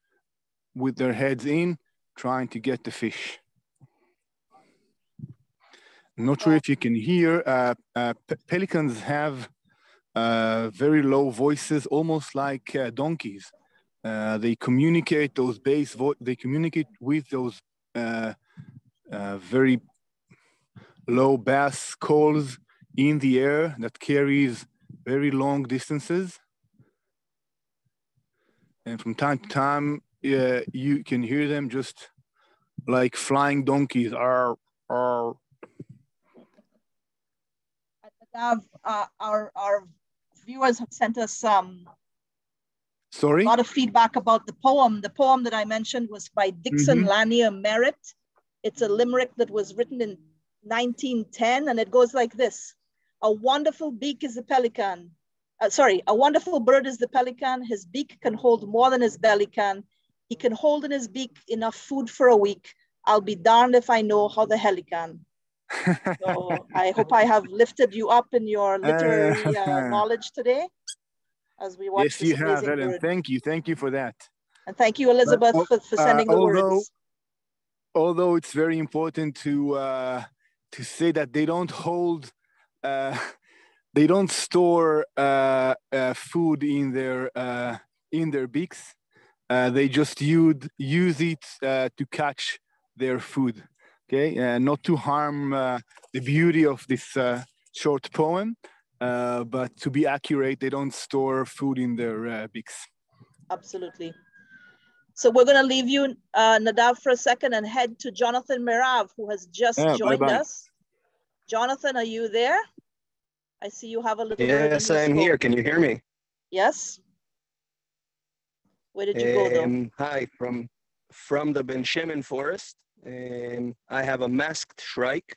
with their heads in, trying to get the fish. I'm not sure if you can hear, pelicans have very low voices, almost like donkeys. They communicate those they communicate with those very low bass calls in the air that carries very long distances. And from time to time, you can hear them just like flying donkeys. Our viewers have sent us sorry? a lot of feedback about the poem. The poem that I mentioned was by Dixon Lanier Merritt. It's a limerick that was written in 1910, and it goes like this. A wonderful beak is the pelican. A wonderful bird is the pelican. His beak can hold more than his belly can. He can hold in his beak enough food for a week. I'll be darned if I know how the hell he can. So I hope I have lifted you up in your literary knowledge today as we watch this amazing bird. Yes, you have, Ellen. Thank you for that. And thank you, Elizabeth, for sending the words. Although it's very important to say that they don't hold, they don't store food in their beaks. They just use it to catch their food. Okay, not to harm the beauty of this short poem, but to be accurate, they don't store food in their beaks. Absolutely. So we're going to leave you, Nadav, for a second and head to Jonathan Merav, who has just joined us. Jonathan, are you there? I see you have a little bird in your Yes, I'm here. Can you hear me? Yes. Where did you go, though? Hi, from the Ben Shemen forest. I have a masked shrike.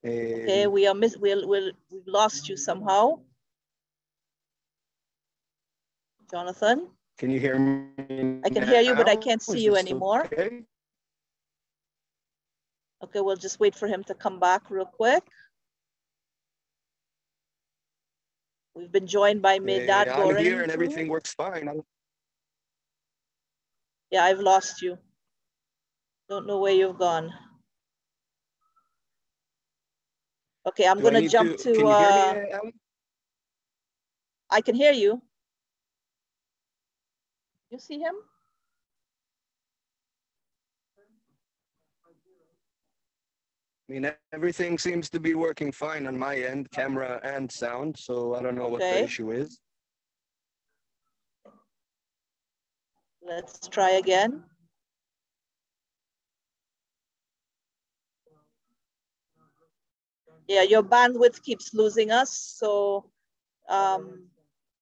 Okay, we've lost you somehow. Jonathan? Can you hear me? I can hear you, but I can't see you anymore. Okay? Okay, we'll just wait for him to come back real quick. We've been joined by Medad Goren. I'm here and everything works fine. Yeah, I've lost you. Don't know where you've gone. Okay, I'm going to jump to. Can you hear me, Alan? I can hear you. You see him? I mean, everything seems to be working fine on my end, camera and sound, so I don't know what the issue is. Let's try again. Yeah, your bandwidth keeps losing us, so I'm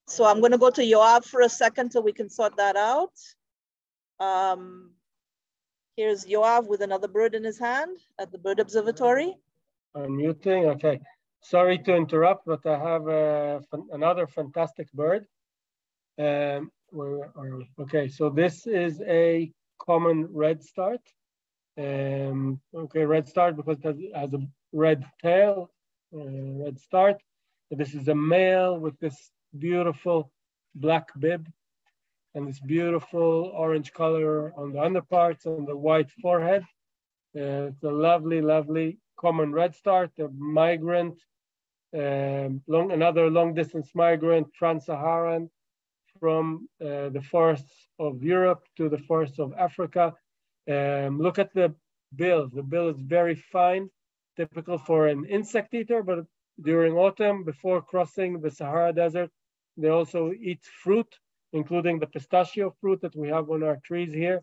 going to go to Yoav for a second so we can sort that out. Here's Yoav with another bird in his hand at the Bird Observatory. Unmuting, okay. Sorry to interrupt, but I have another fantastic bird. Where are we? Okay, so this is a common redstart. Okay, redstart because it has a red tail, redstart. This is a male with this beautiful black bib and this beautiful orange color on the underparts and the white forehead. It's a lovely, lovely common redstart, a migrant, another long distance migrant, trans-Saharan, from the forests of Europe to the forests of Africa. Look at the bill. The bill is very fine, typical for an insect eater, but during autumn, before crossing the Sahara Desert, they also eat fruit, including the pistachio fruit that we have on our trees here.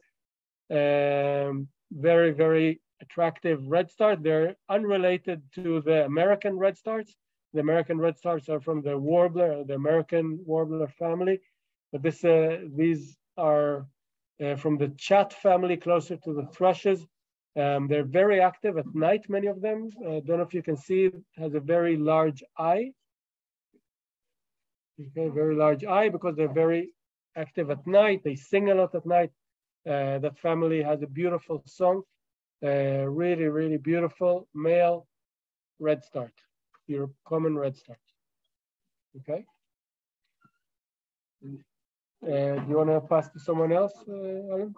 Very, very attractive redstart. They're unrelated to the American redstarts. The American redstarts are from the Warbler, the American Warbler family. But these are from the chat family, closer to the thrushes. They're very active at night, many of them. Don't know if you can see, it has a very large eye. Okay, very large eye because they're very active at night. They sing a lot at night. That family has a beautiful song. Really, really beautiful male redstart, your common redstart. Okay. Do you want to pass to someone else, Alan?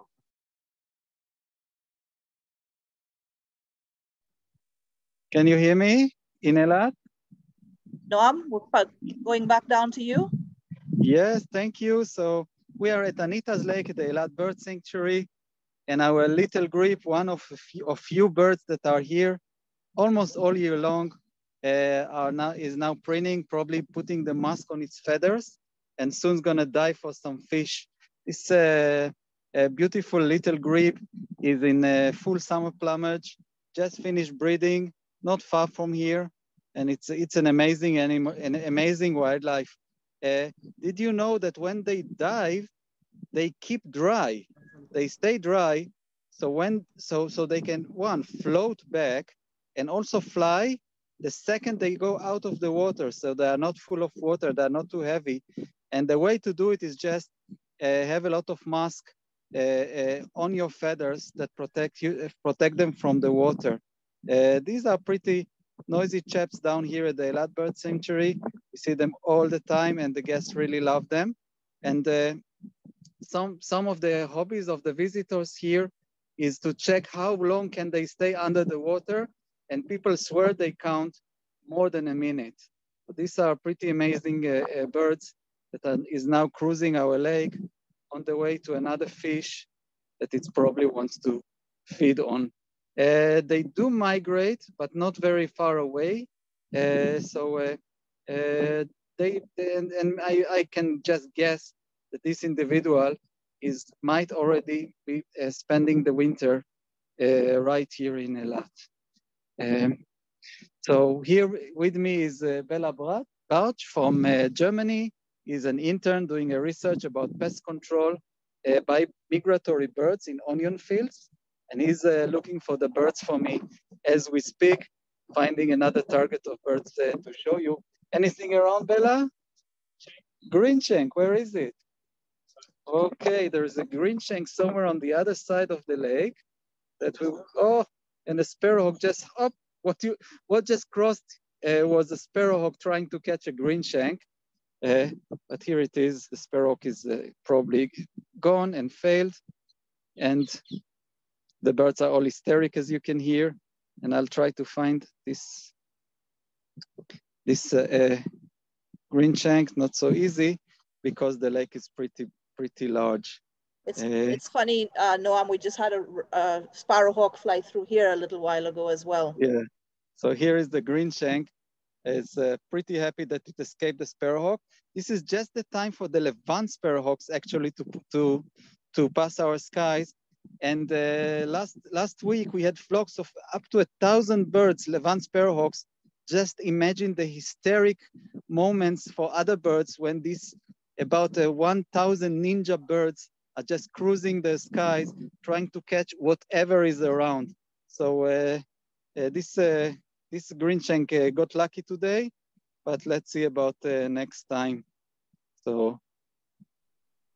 Can you hear me in Eilat? Noam, we're going back down to you. Yes, thank you. So we are at Anita's Lake at the Eilat Bird Sanctuary, and our little group, one of a few birds that are here almost all year long, is now preening, probably putting the mask on its feathers, and soon's gonna dive for some fish. This A beautiful little grebe is in full summer plumage, just finished breeding, not far from here. And it's an amazing animal, an amazing wildlife. Did you know that when they dive, they keep dry? They stay dry, so they can, one, float back and also fly the second they go out of the water. So they are not full of water, they're not too heavy. And the way to do it is just have a lot of musk on your feathers that protect them from the water. These are pretty noisy chaps down here at the Eilat Bird Sanctuary. We see them all the time and the guests really love them. And some of the hobbies of the visitors here is to check how long can they stay under the water, and people swear they count more than a minute. These are pretty amazing birds that is now cruising our lake on the way to another fish that it probably wants to feed on. They do migrate, but not very far away. I can just guess that this individual might already be spending the winter right here in Eilat. So here with me is Bella Bartsch from Germany. He's an intern doing a research about pest control by migratory birds in onion fields. And he's looking for the birds for me as we speak, finding another target of birds to show you. Anything around, Bella? Greenshank, where is it? Okay, there's a greenshank somewhere on the other side of the lake that and a sparrowhawk just up. What just crossed was a sparrowhawk trying to catch a greenshank. But here it is, the sparrowhawk is probably gone and failed. And the birds are all hysteric, as you can hear. And I'll try to find this greenshank, not so easy because the lake is pretty large. It's funny, Noam, we just had a sparrowhawk fly through here a little while ago as well. Yeah, so here is the greenshank. It's pretty happy that it escaped the sparrowhawk. This is just the time for the Levant sparrowhawks actually to pass our skies. And last week we had flocks of up to 1,000 birds, Levant sparrowhawks. Just imagine the hysteric moments for other birds when these about 1,000 ninja birds are just cruising the skies, trying to catch whatever is around. So this greenshank got lucky today, but let's see about next time. So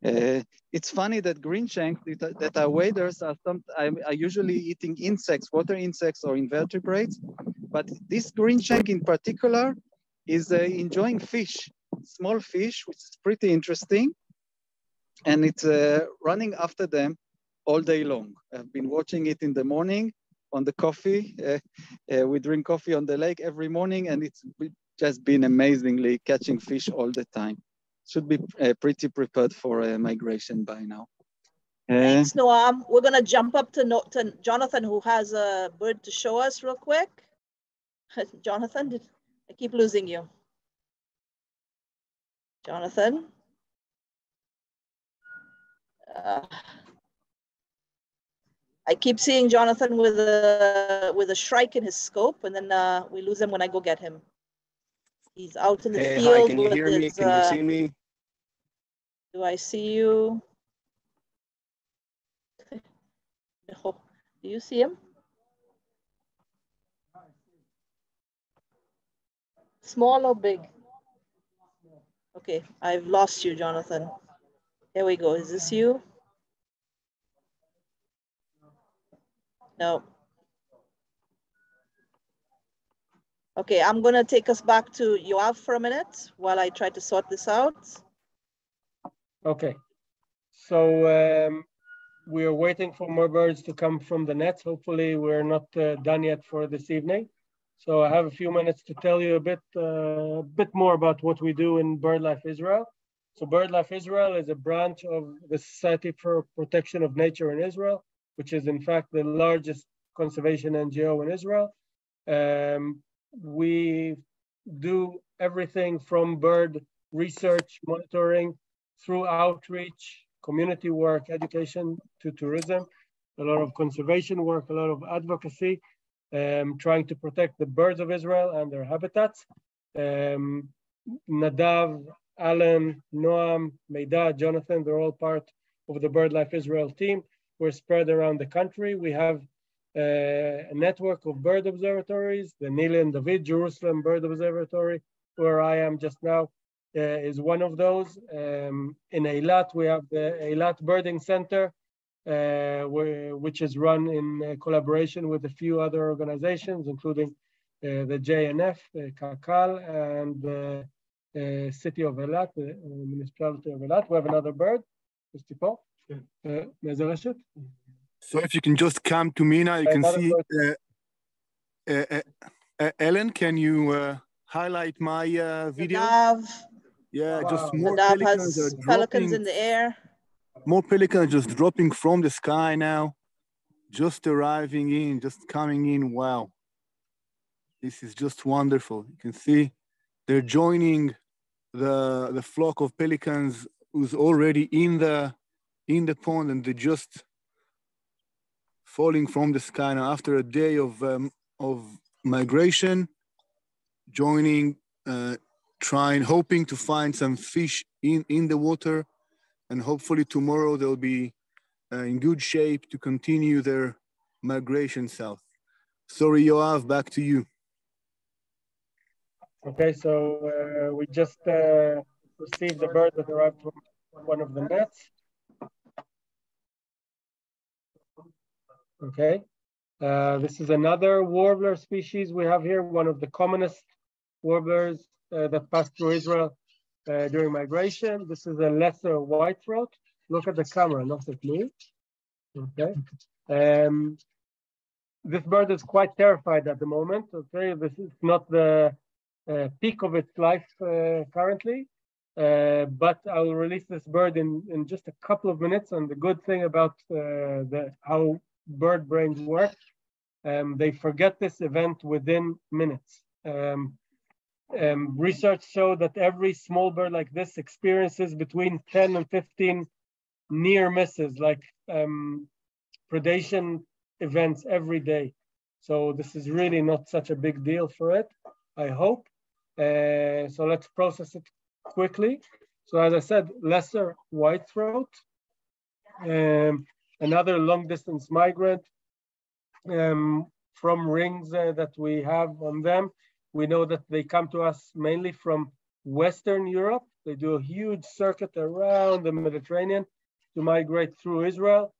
it's funny that greenshank that are waders are usually eating insects, water insects or invertebrates, but this greenshank in particular is enjoying fish, small fish, which is pretty interesting. And it's running after them all day long. I've been watching it in the morning on the coffee. We drink coffee on the lake every morning, and it's just been amazingly catching fish all the time. Should be pretty prepared for migration by now. Thanks, Noam. We're gonna jump up to Jonathan, who has a bird to show us real quick. Jonathan, I keep losing you. Jonathan. I keep seeing Jonathan with a shrike in his scope, and then we lose him when I go get him. He's out in the field. Hi, can you hear me? Can you see me? Do I see you? No. Do you see him? Small or big? Okay, I've lost you, Jonathan. There we go. Is this you? No. Okay, I'm gonna take us back to Yoav for a minute while I try to sort this out. Okay, so we are waiting for more birds to come from the nets. Hopefully we're not done yet for this evening. So I have a few minutes to tell you a bit more about what we do in BirdLife Israel. So BirdLife Israel is a branch of the Society for Protection of Nature in Israel, which is in fact the largest conservation NGO in Israel. We do everything from bird research, monitoring, through outreach, community work, education to tourism, a lot of conservation work, a lot of advocacy, trying to protect the birds of Israel and their habitats. Nadav, Alan, Noam, Meida, Jonathan, they're all part of the BirdLife Israel team. We're spread around the country. We have a network of bird observatories. The Nili and David Jerusalem Bird Observatory, where I am just now, is one of those. In Eilat, we have the Eilat Birding Center, which is run in collaboration with a few other organizations, including the JNF, Kakal, and the city of Eilat, the municipality of Eilat. We have another bird, So if you can just come to me now, you can see. Ellen, can you highlight my video? Yeah, just more pelicans are dropping. Pelicans in the air. More pelicans just dropping from the sky now, just arriving in, just coming in. Wow, this is just wonderful. You can see they're joining the flock of pelicans who's already in the pond, and they're just falling from the sky now after a day of migration, joining, hoping to find some fish in the water, and hopefully tomorrow they'll be in good shape to continue their migration south. Sorry, Yoav, back to you. Okay, so we just received the bird that arrived from one of the nets. Okay, this is another warbler species we have here, one of the commonest warblers that passed through Israel during migration. This is a lesser whitethroat. Look at the camera, not at me. Okay. This bird is quite terrified at the moment. Okay, this is not the peak of its life currently, but I will release this bird in just a couple of minutes. And the good thing about how bird brains work, they forget this event within minutes. Research showed that every small bird like this experiences between 10 and 15 near misses, like predation events every day. So this is really not such a big deal for it, I hope. So let's process it quickly. So as I said, lesser whitethroat, another long distance migrant from rings that we have on them. We know that they come to us mainly from Western Europe. They do a huge circuit around the Mediterranean to migrate through Israel.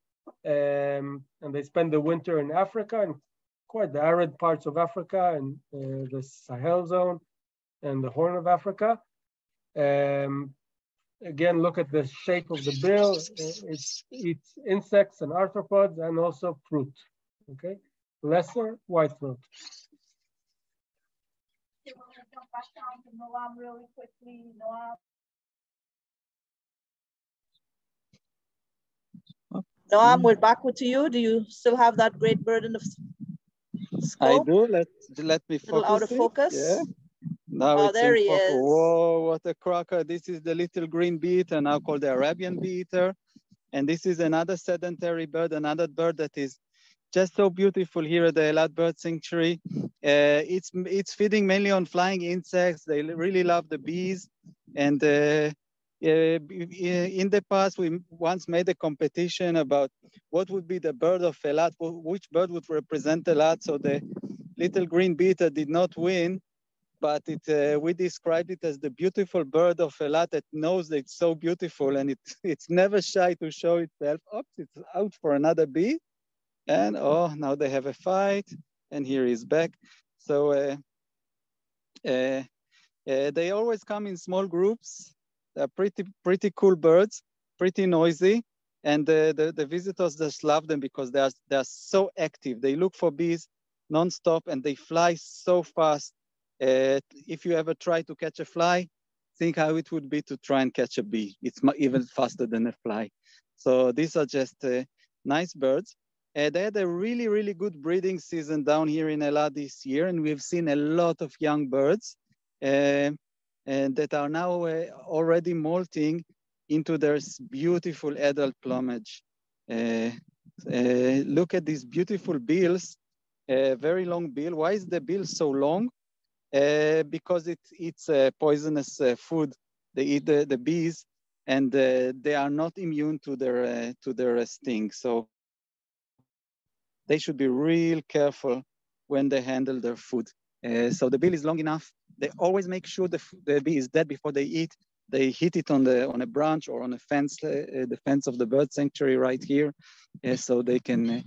And they spend the winter in Africa, and quite the arid parts of Africa, and the Sahel zone and the Horn of Africa. Again, look at the shape of the bill. It eats insects and arthropods and also fruit. Okay, lesser whitethroat. Really quickly, Noam, we're backward to you. Do you still have that great bird in the scope? I do. Let me focus. A little out of focus. Yeah. Now it's there in he focus. is. Whoa, what a cracker. This is the little green beater, now called the Arabian Beater. And this is another sedentary bird, another bird that is just so beautiful here at the Eilat Bird Sanctuary. It's feeding mainly on flying insects. They really love the bees. And in the past, we once made a competition about what would be the bird of Eilat, which bird would represent Eilat. So the little green beater did not win, but we described it as the beautiful bird of Eilat that knows that it's so beautiful, and it's never shy to show itself. Oops, it's out for another bee. And oh, now they have a fight, and here he's back. So they always come in small groups. They're pretty cool birds, pretty noisy, and the visitors just love them because they're so active. They look for bees nonstop, and they fly so fast. If you ever try to catch a fly, think how it would be to try and catch a bee. It's even faster than a fly. So these are just nice birds. They had a really, really good breeding season down here in Eilat this year, and we've seen a lot of young birds and that are now already molting into their beautiful adult plumage. Look at these beautiful bills, very long bill. Why is the bill so long? Because it eats poisonous food. They eat the bees, and they are not immune to their sting. So they should be real careful when they handle their food. So the bill is long enough. They always make sure the bee is dead before they eat. They hit it on a branch or on a fence, the fence of the bird sanctuary right here, so they can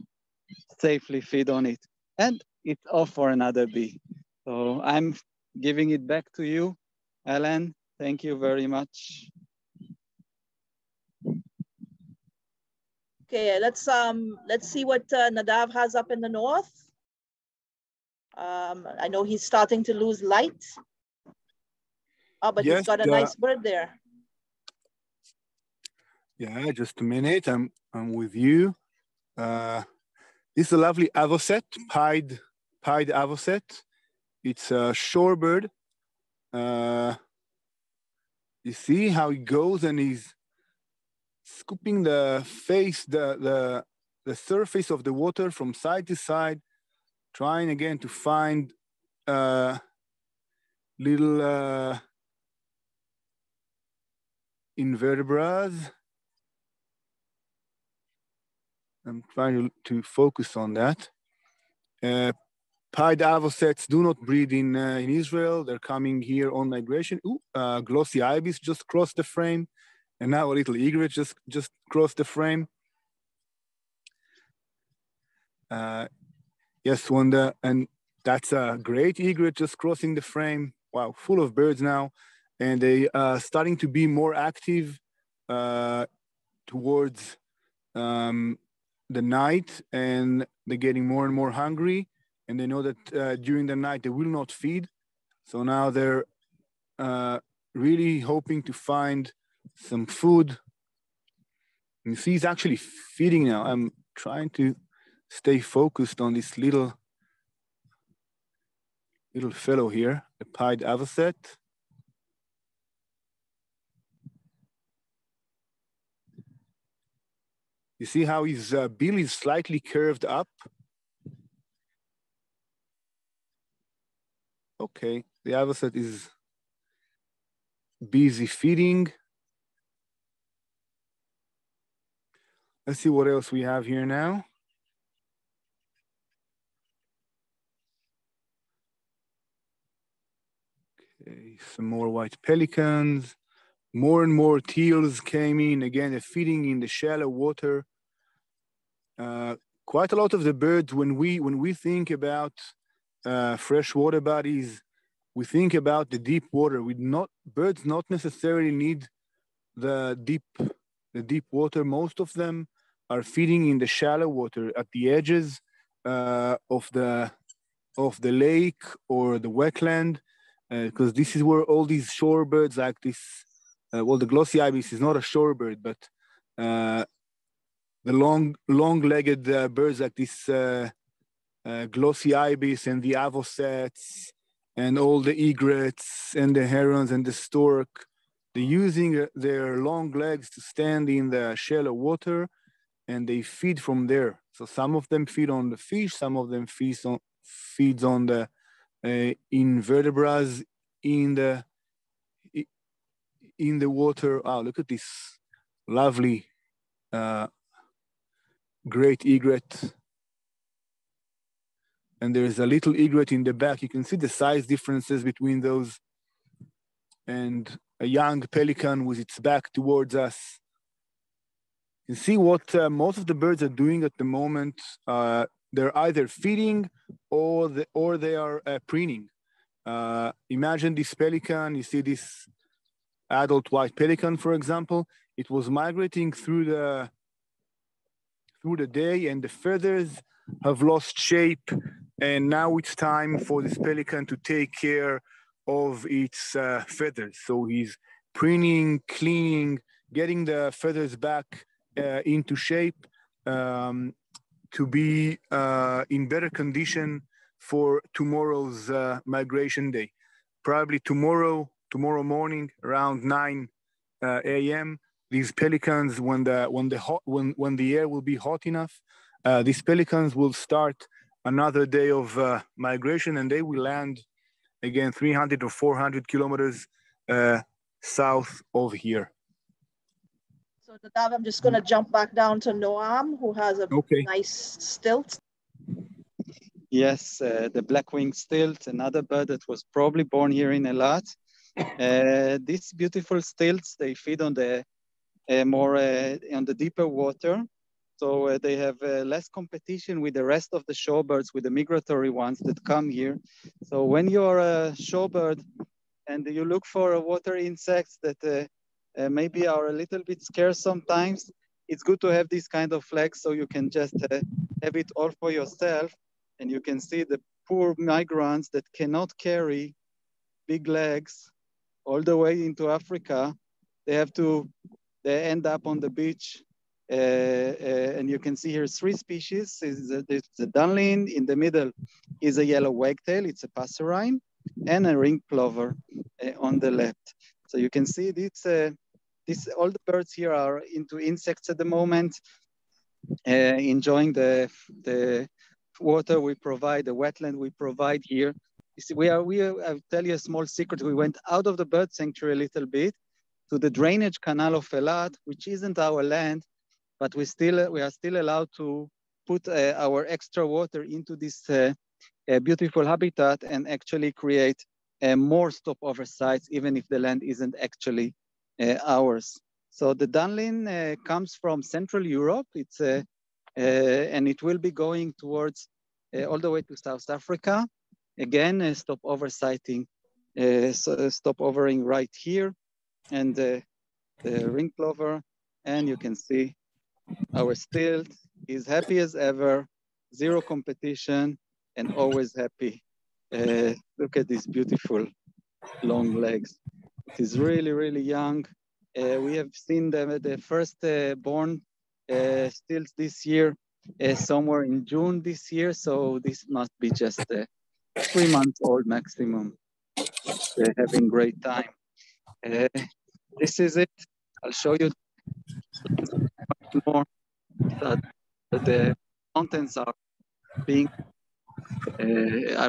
safely feed on it. And it's off for another bee. So I'm giving it back to you, Alan. Thank you very much. Okay, let's see what Nadav has up in the north. I know he's starting to lose light. Oh, but yes, he's got a nice bird there. Yeah, just a minute. I'm with you. This is a lovely Avocet, pied Avocet. It's a shorebird. You see how he goes and he's scooping the surface of the water from side to side, trying again to find little invertebrates. I'm trying to focus on that. Pied Avocets do not breed in Israel. They're coming here on migration. Glossy Ibis just crossed the frame, and now a little egret just crossed the frame. Yes, Wanda, and that's a great egret just crossing the frame. Wow, full of birds now, and they are starting to be more active towards the night, and they're getting more and more hungry, and they know that during the night they will not feed. So now they're really hoping to find some food. And you see he's actually feeding now. I'm trying to stay focused on this little fellow here, the pied Avocet. You see how his bill is slightly curved up? Okay, the Avocet is busy feeding. Let's see what else we have here now. Okay, some more white pelicans. More and more teals came in. Again, they're feeding in the shallow water. Quite a lot of the birds, when we think about freshwater bodies, we think about the deep water. Birds not necessarily need the deep water. Most of them are feeding in the shallow water at the edges of the lake or the wetland, because this is where all these shorebirds like this. Well, the Glossy Ibis is not a shorebird, but the long-legged birds like this Glossy Ibis and the Avocets and all the egrets and the herons and the stork, they're using their long legs to stand in the shallow water, and they feed from there. So some of them feed on the fish, some of them feeds on the invertebrates in the water. Oh, look at this lovely great egret. And there's a little egret in the back. You can see the size differences between those. And a young pelican with its back towards us. You can see what most of the birds are doing at the moment. They're either feeding or they are preening. Imagine this pelican. You see this adult white pelican, for example. It was migrating through the day, and the feathers have lost shape, and now it's time for this pelican to take care of its feathers. So he's preening, cleaning, getting the feathers back into shape to be in better condition for tomorrow's migration day. Probably tomorrow morning around 9 a.m. these pelicans, when the air will be hot enough, these pelicans will start another day of migration, and they will land again 300 or 400 kilometers south of here. So Nadav, I'm just going to jump back down to Noam, who has a nice stilt. Yes, the Blackwing Stilt, another bird that was probably born here in Eilat. These beautiful stilts, they feed on the on the deeper water. So they have less competition with the rest of the shorebirds, with the migratory ones that come here. So when you're a shorebird and you look for water insects that maybe are a little bit scarce sometimes, it's good to have this kind of flags so you can just have it all for yourself. And you can see the poor migrants that cannot carry big legs all the way into Africa. They end up on the beach. And you can see here 3 species. There's the dunlin, in the middle is a yellow wagtail, it's a passerine, and a ring plover on the left. So you can see all the birds here are into insects at the moment, enjoying the water we provide, the wetland we provide here. You see, I'll tell you a small secret. We went out of the bird sanctuary a little bit to the drainage canal of Eilat, which isn't our land, but we are still allowed to put our extra water into this beautiful habitat and actually create more stopover sites, even if the land isn't actually ours. So the dunlin comes from Central Europe. And it will be going towards all the way to South Africa. Again, stopover sighting, stopovering right here, and the ring plover. And you can see our stilt is happy as ever, 0 competition, and always happy. Look at these beautiful long legs. It is really, really young. We have seen the first born stilts this year, somewhere in June this year. So this must be just 3 months old maximum. They're having great time. This is it. I'll show you more. The mountains are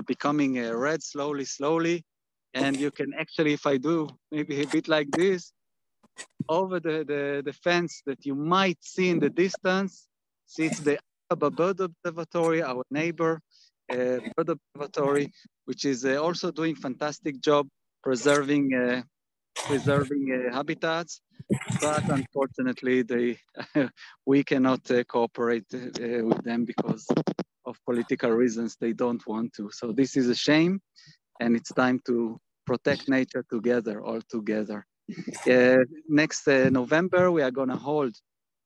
becoming red slowly. And you can actually, if I do maybe a bit like this, over the fence that you might see in the distance, sits the Bird Observatory, our neighbor bird observatory, which is also doing fantastic job preserving habitats. But unfortunately, we cannot cooperate with them because of political reasons. They don't want to. So this is a shame, and it's time to protect nature together, all together. Next November, we are going to hold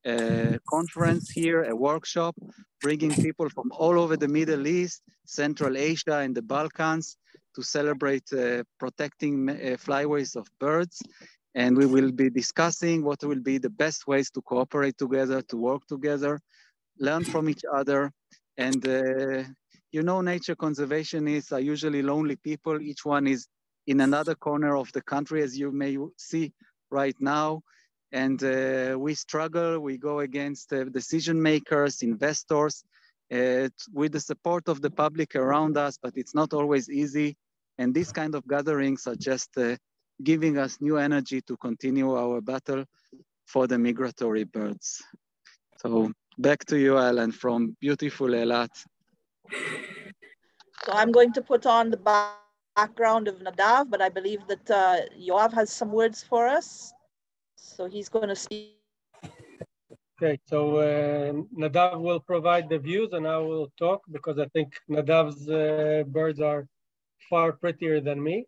a conference here, a workshop, bringing people from all over the Middle East, Central Asia, and the Balkans to celebrate protecting flyways of birds. And we will be discussing what will be the best ways to cooperate together, to work together, learn from each other. And you know, nature conservationists are usually lonely people. Each one is in another corner of the country, as you may see right now. And we struggle, we go against decision makers, investors, with the support of the public around us, but it's not always easy. And these kind of gatherings are just giving us new energy to continue our battle for the migratory birds. So back to you, Alan, from beautiful Eilat. So I'm going to put on the background of Nadav, but I believe that Yoav has some words for us. So he's going to speak. Okay, so Nadav will provide the views and I will talk because I think Nadav's birds are far prettier than me.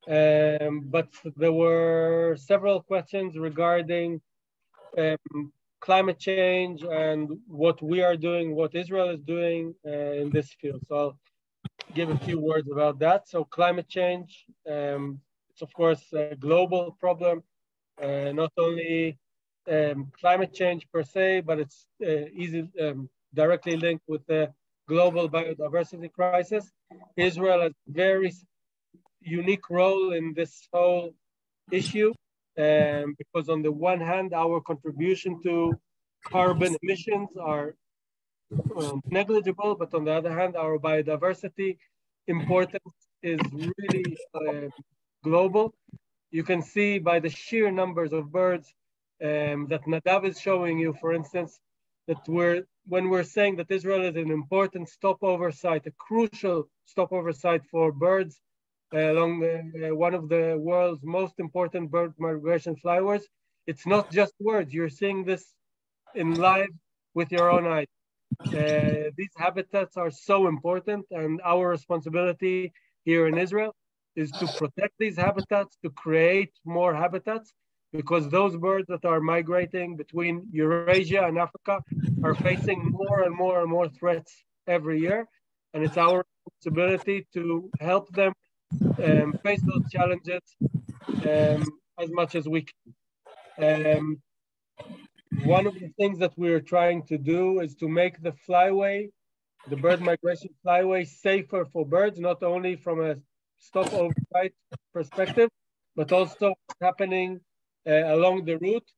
But there were several questions regarding climate change and what we are doing, what Israel is doing in this field. So I'll give a few words about that. So climate change, it's of course a global problem, not only climate change per se, but it's directly linked with the global biodiversity crisis. Israel has a very unique role in this whole issue. because on the one hand, our contribution to carbon emissions are negligible, but on the other hand, our biodiversity importance is really global. You can see by the sheer numbers of birds that Nadav is showing you, for instance, that when we're saying that Israel is an important stopover site, a crucial stopover site for birds along one of the world's most important bird migration flyways, it's not just words. You're seeing this in live with your own eyes. These habitats are so important, and our responsibility here in Israel is to protect these habitats, to create more habitats, because those birds that are migrating between Eurasia and Africa are facing more and more and more threats every year. And it's our responsibility to help them face those challenges as much as we can. One of the things that we're trying to do is to make the flyway, the bird migration flyway, safer for birds, not only from a stopover site perspective, but also what's happening along the route.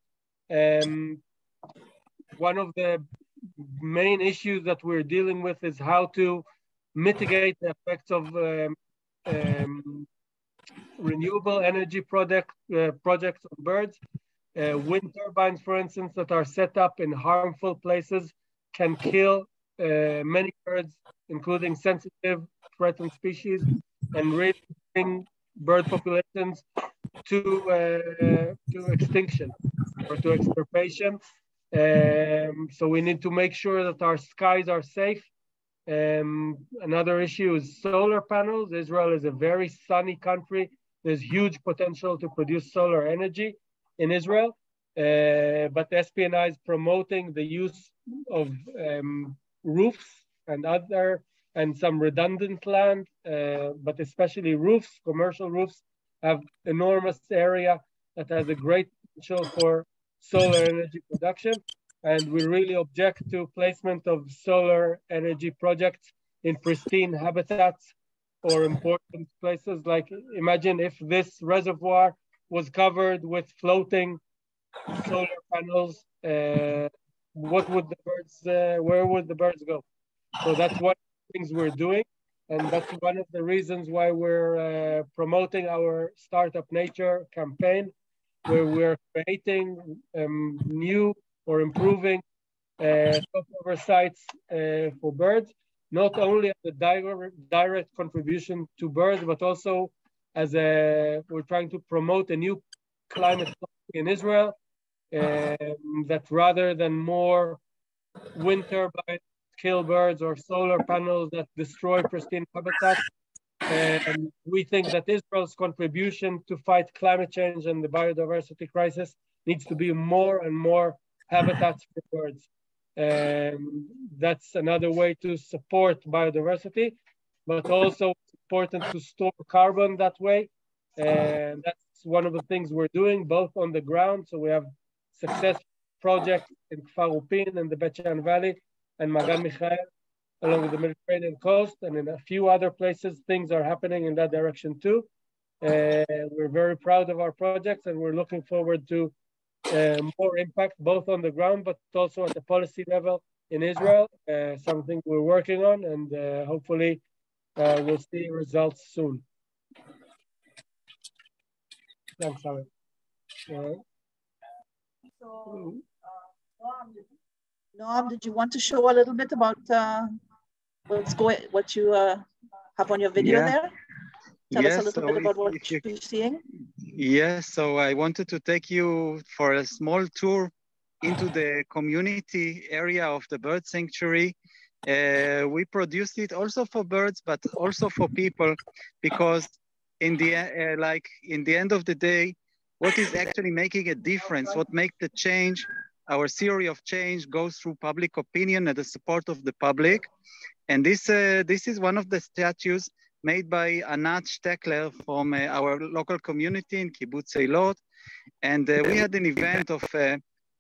One of the main issues that we're dealing with is how to mitigate the effects of renewable energy projects on birds. Wind turbines, for instance, that are set up in harmful places can kill many birds, including sensitive threatened species, and really bring bird populations to extinction or to extirpation. So we need to make sure that our skies are safe. Another issue is solar panels. Israel is a very sunny country. There's huge potential to produce solar energy in Israel, but the SPNI is promoting the use of roofs and some redundant land, but especially roofs. Commercial roofs have enormous area that has a great potential for solar energy production, and we really object to placement of solar energy projects in pristine habitats or important places. Like, imagine if this reservoir was covered with floating solar panels, what would the birds, where would the birds go? So that's one of the things we're doing. And that's one of the reasons why we're promoting our Startup Nature campaign, where we're creating new or improving stopover sites for birds, not only as a direct contribution to birds, but also as we're trying to promote a new climate in Israel, that rather than more wind turbines kill birds or solar panels that destroy pristine habitats, we think that Israel's contribution to fight climate change and the biodiversity crisis needs to be more and more habitats for birds. That's another way to support biodiversity, but also it's important to store carbon that way. And that's one of the things we're doing, both on the ground. So we have successful projects in Kfar Upin and the Bet Shean Valley and Magan Michael along the Mediterranean coast, and in a few other places, things are happening in that direction too. We're very proud of our projects, and we're looking forward to more impact, both on the ground, but also at the policy level in Israel, something we're working on, and hopefully we'll see results soon. Thanks, Aaron. Noam, did you want to show a little bit about what you have on your video there? Tell us a little bit about what you're seeing. Yes, so I wanted to take you for a small tour into the community area of the bird sanctuary. We produced it also for birds, but also for people, because in the end of the day, what is actually making a difference, what makes the change, our theory of change goes through public opinion and the support of the public. And this is one of the statues made by Anat Stekler from our local community in Kibbutz Eilat. And we had an event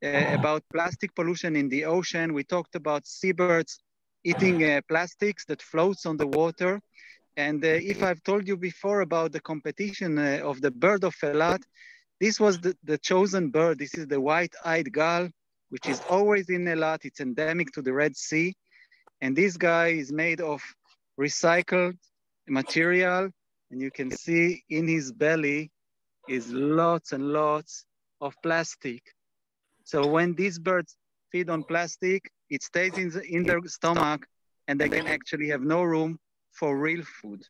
about plastic pollution in the ocean. We talked about seabirds eating plastics that floats on the water. And if I've told you before about the competition of the bird of Eilat, This was the chosen bird. This is the white-eyed gull, which is always in Eilat. It's endemic to the Red Sea. And this guy is made of recycled material. And you can see in his belly is lots and lots of plastic. So when these birds feed on plastic, it stays in their stomach, and they can actually have no room for real food.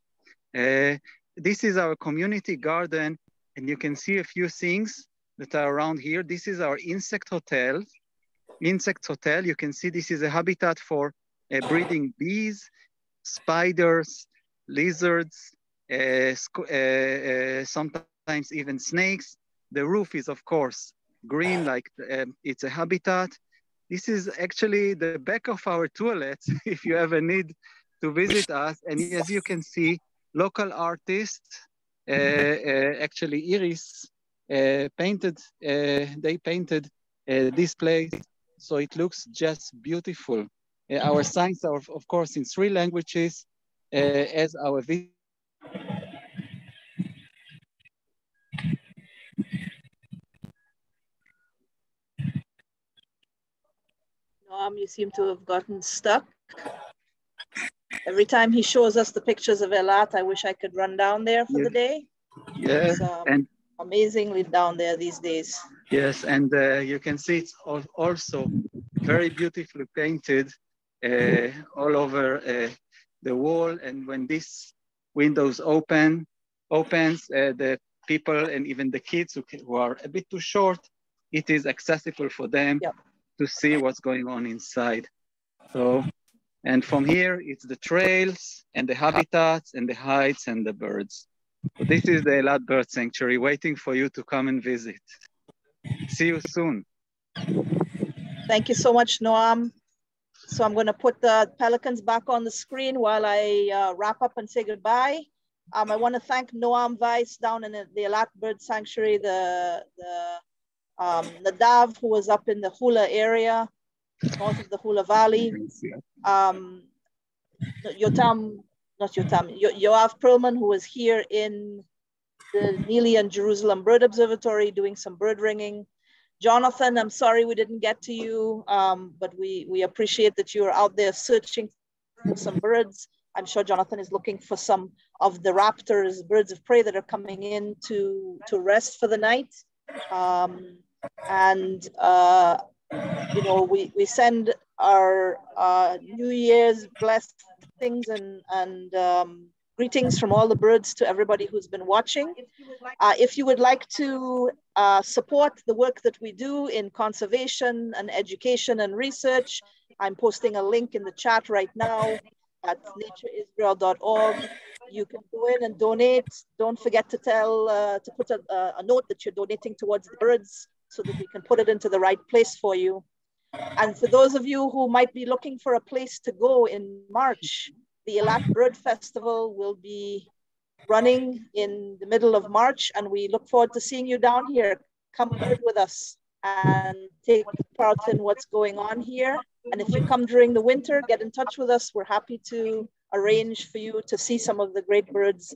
This is our community garden, and you can see a few things that are around here. This is our insect hotel. You can see this is a habitat for breeding bees, spiders, lizards, sometimes even snakes. The roof is, of course, green, like it's a habitat. This is actually the back of our toilet, if you ever need to visit us. And as you can see, local artists, actually Iris, they painted this place, so it looks just beautiful. Our signs are, of course, in 3 languages, as our You seem to have gotten stuck. Every time he shows us the pictures of Eilat, I wish I could run down there for the day. Yes, and amazingly down there these days. Yes, and you can see it's also very beautifully painted all over the wall. And when this windows opens, the people and even the kids who are a bit too short, it is accessible for them to see what's going on inside. So, and from here, it's the trails and the habitats and the heights and the birds. So this is the Eilat Bird Sanctuary, waiting for you to come and visit. See you soon. Thank you so much, Noam. So I'm going to put the pelicans back on the screen while I wrap up and say goodbye. I want to thank Noam Weiss down in the Eilat Bird Sanctuary, the Nadav, who was up in the Hula area, north of the Hula Valley. Yoav Perlman, who was here in the Neely and Jerusalem Bird Observatory doing some bird ringing. Jonathan, I'm sorry we didn't get to you, but we appreciate that you are out there searching for some birds. I'm sure Jonathan is looking for some of the raptors, birds of prey that are coming in to rest for the night. You know, we send our New Year's blessings and greetings from all the birds to everybody who's been watching. If you would like to support the work that we do in conservation and education and research, I'm posting a link in the chat right now at natureisrael.org. You can go in and donate. Don't forget to to put a note that you're donating towards the birds so that we can put it into the right place for you. And for those of you who might be looking for a place to go in March, the Eilat Bird Festival will be running in the middle of March, and we look forward to seeing you down here. Come bird with us and take part in what's going on here. And if you come during the winter, get in touch with us. We're happy to arrange for you to see some of the great birds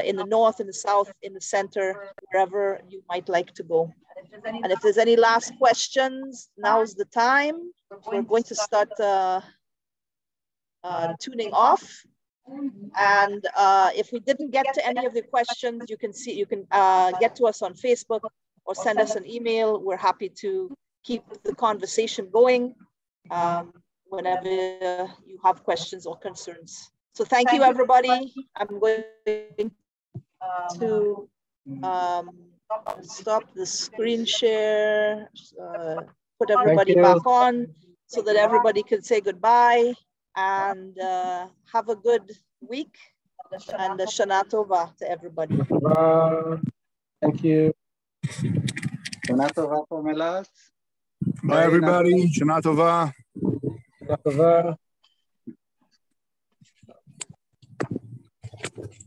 in the north, in the south, in the center, wherever you might like to go. And if there's any last questions, now's the time. We're going to start tuning off. And if we didn't get to any of the questions, you can get to us on Facebook or send us an email. We're happy to keep the conversation going whenever you have questions or concerns. So thank you, everybody. I'm going to stop the screen share, put everybody back on so that everybody can say goodbye, and have a good week, and Shana Tova to everybody. Thank you. Shana Tova from Eilat. Bye, everybody. Shana Tova. Shana Tova.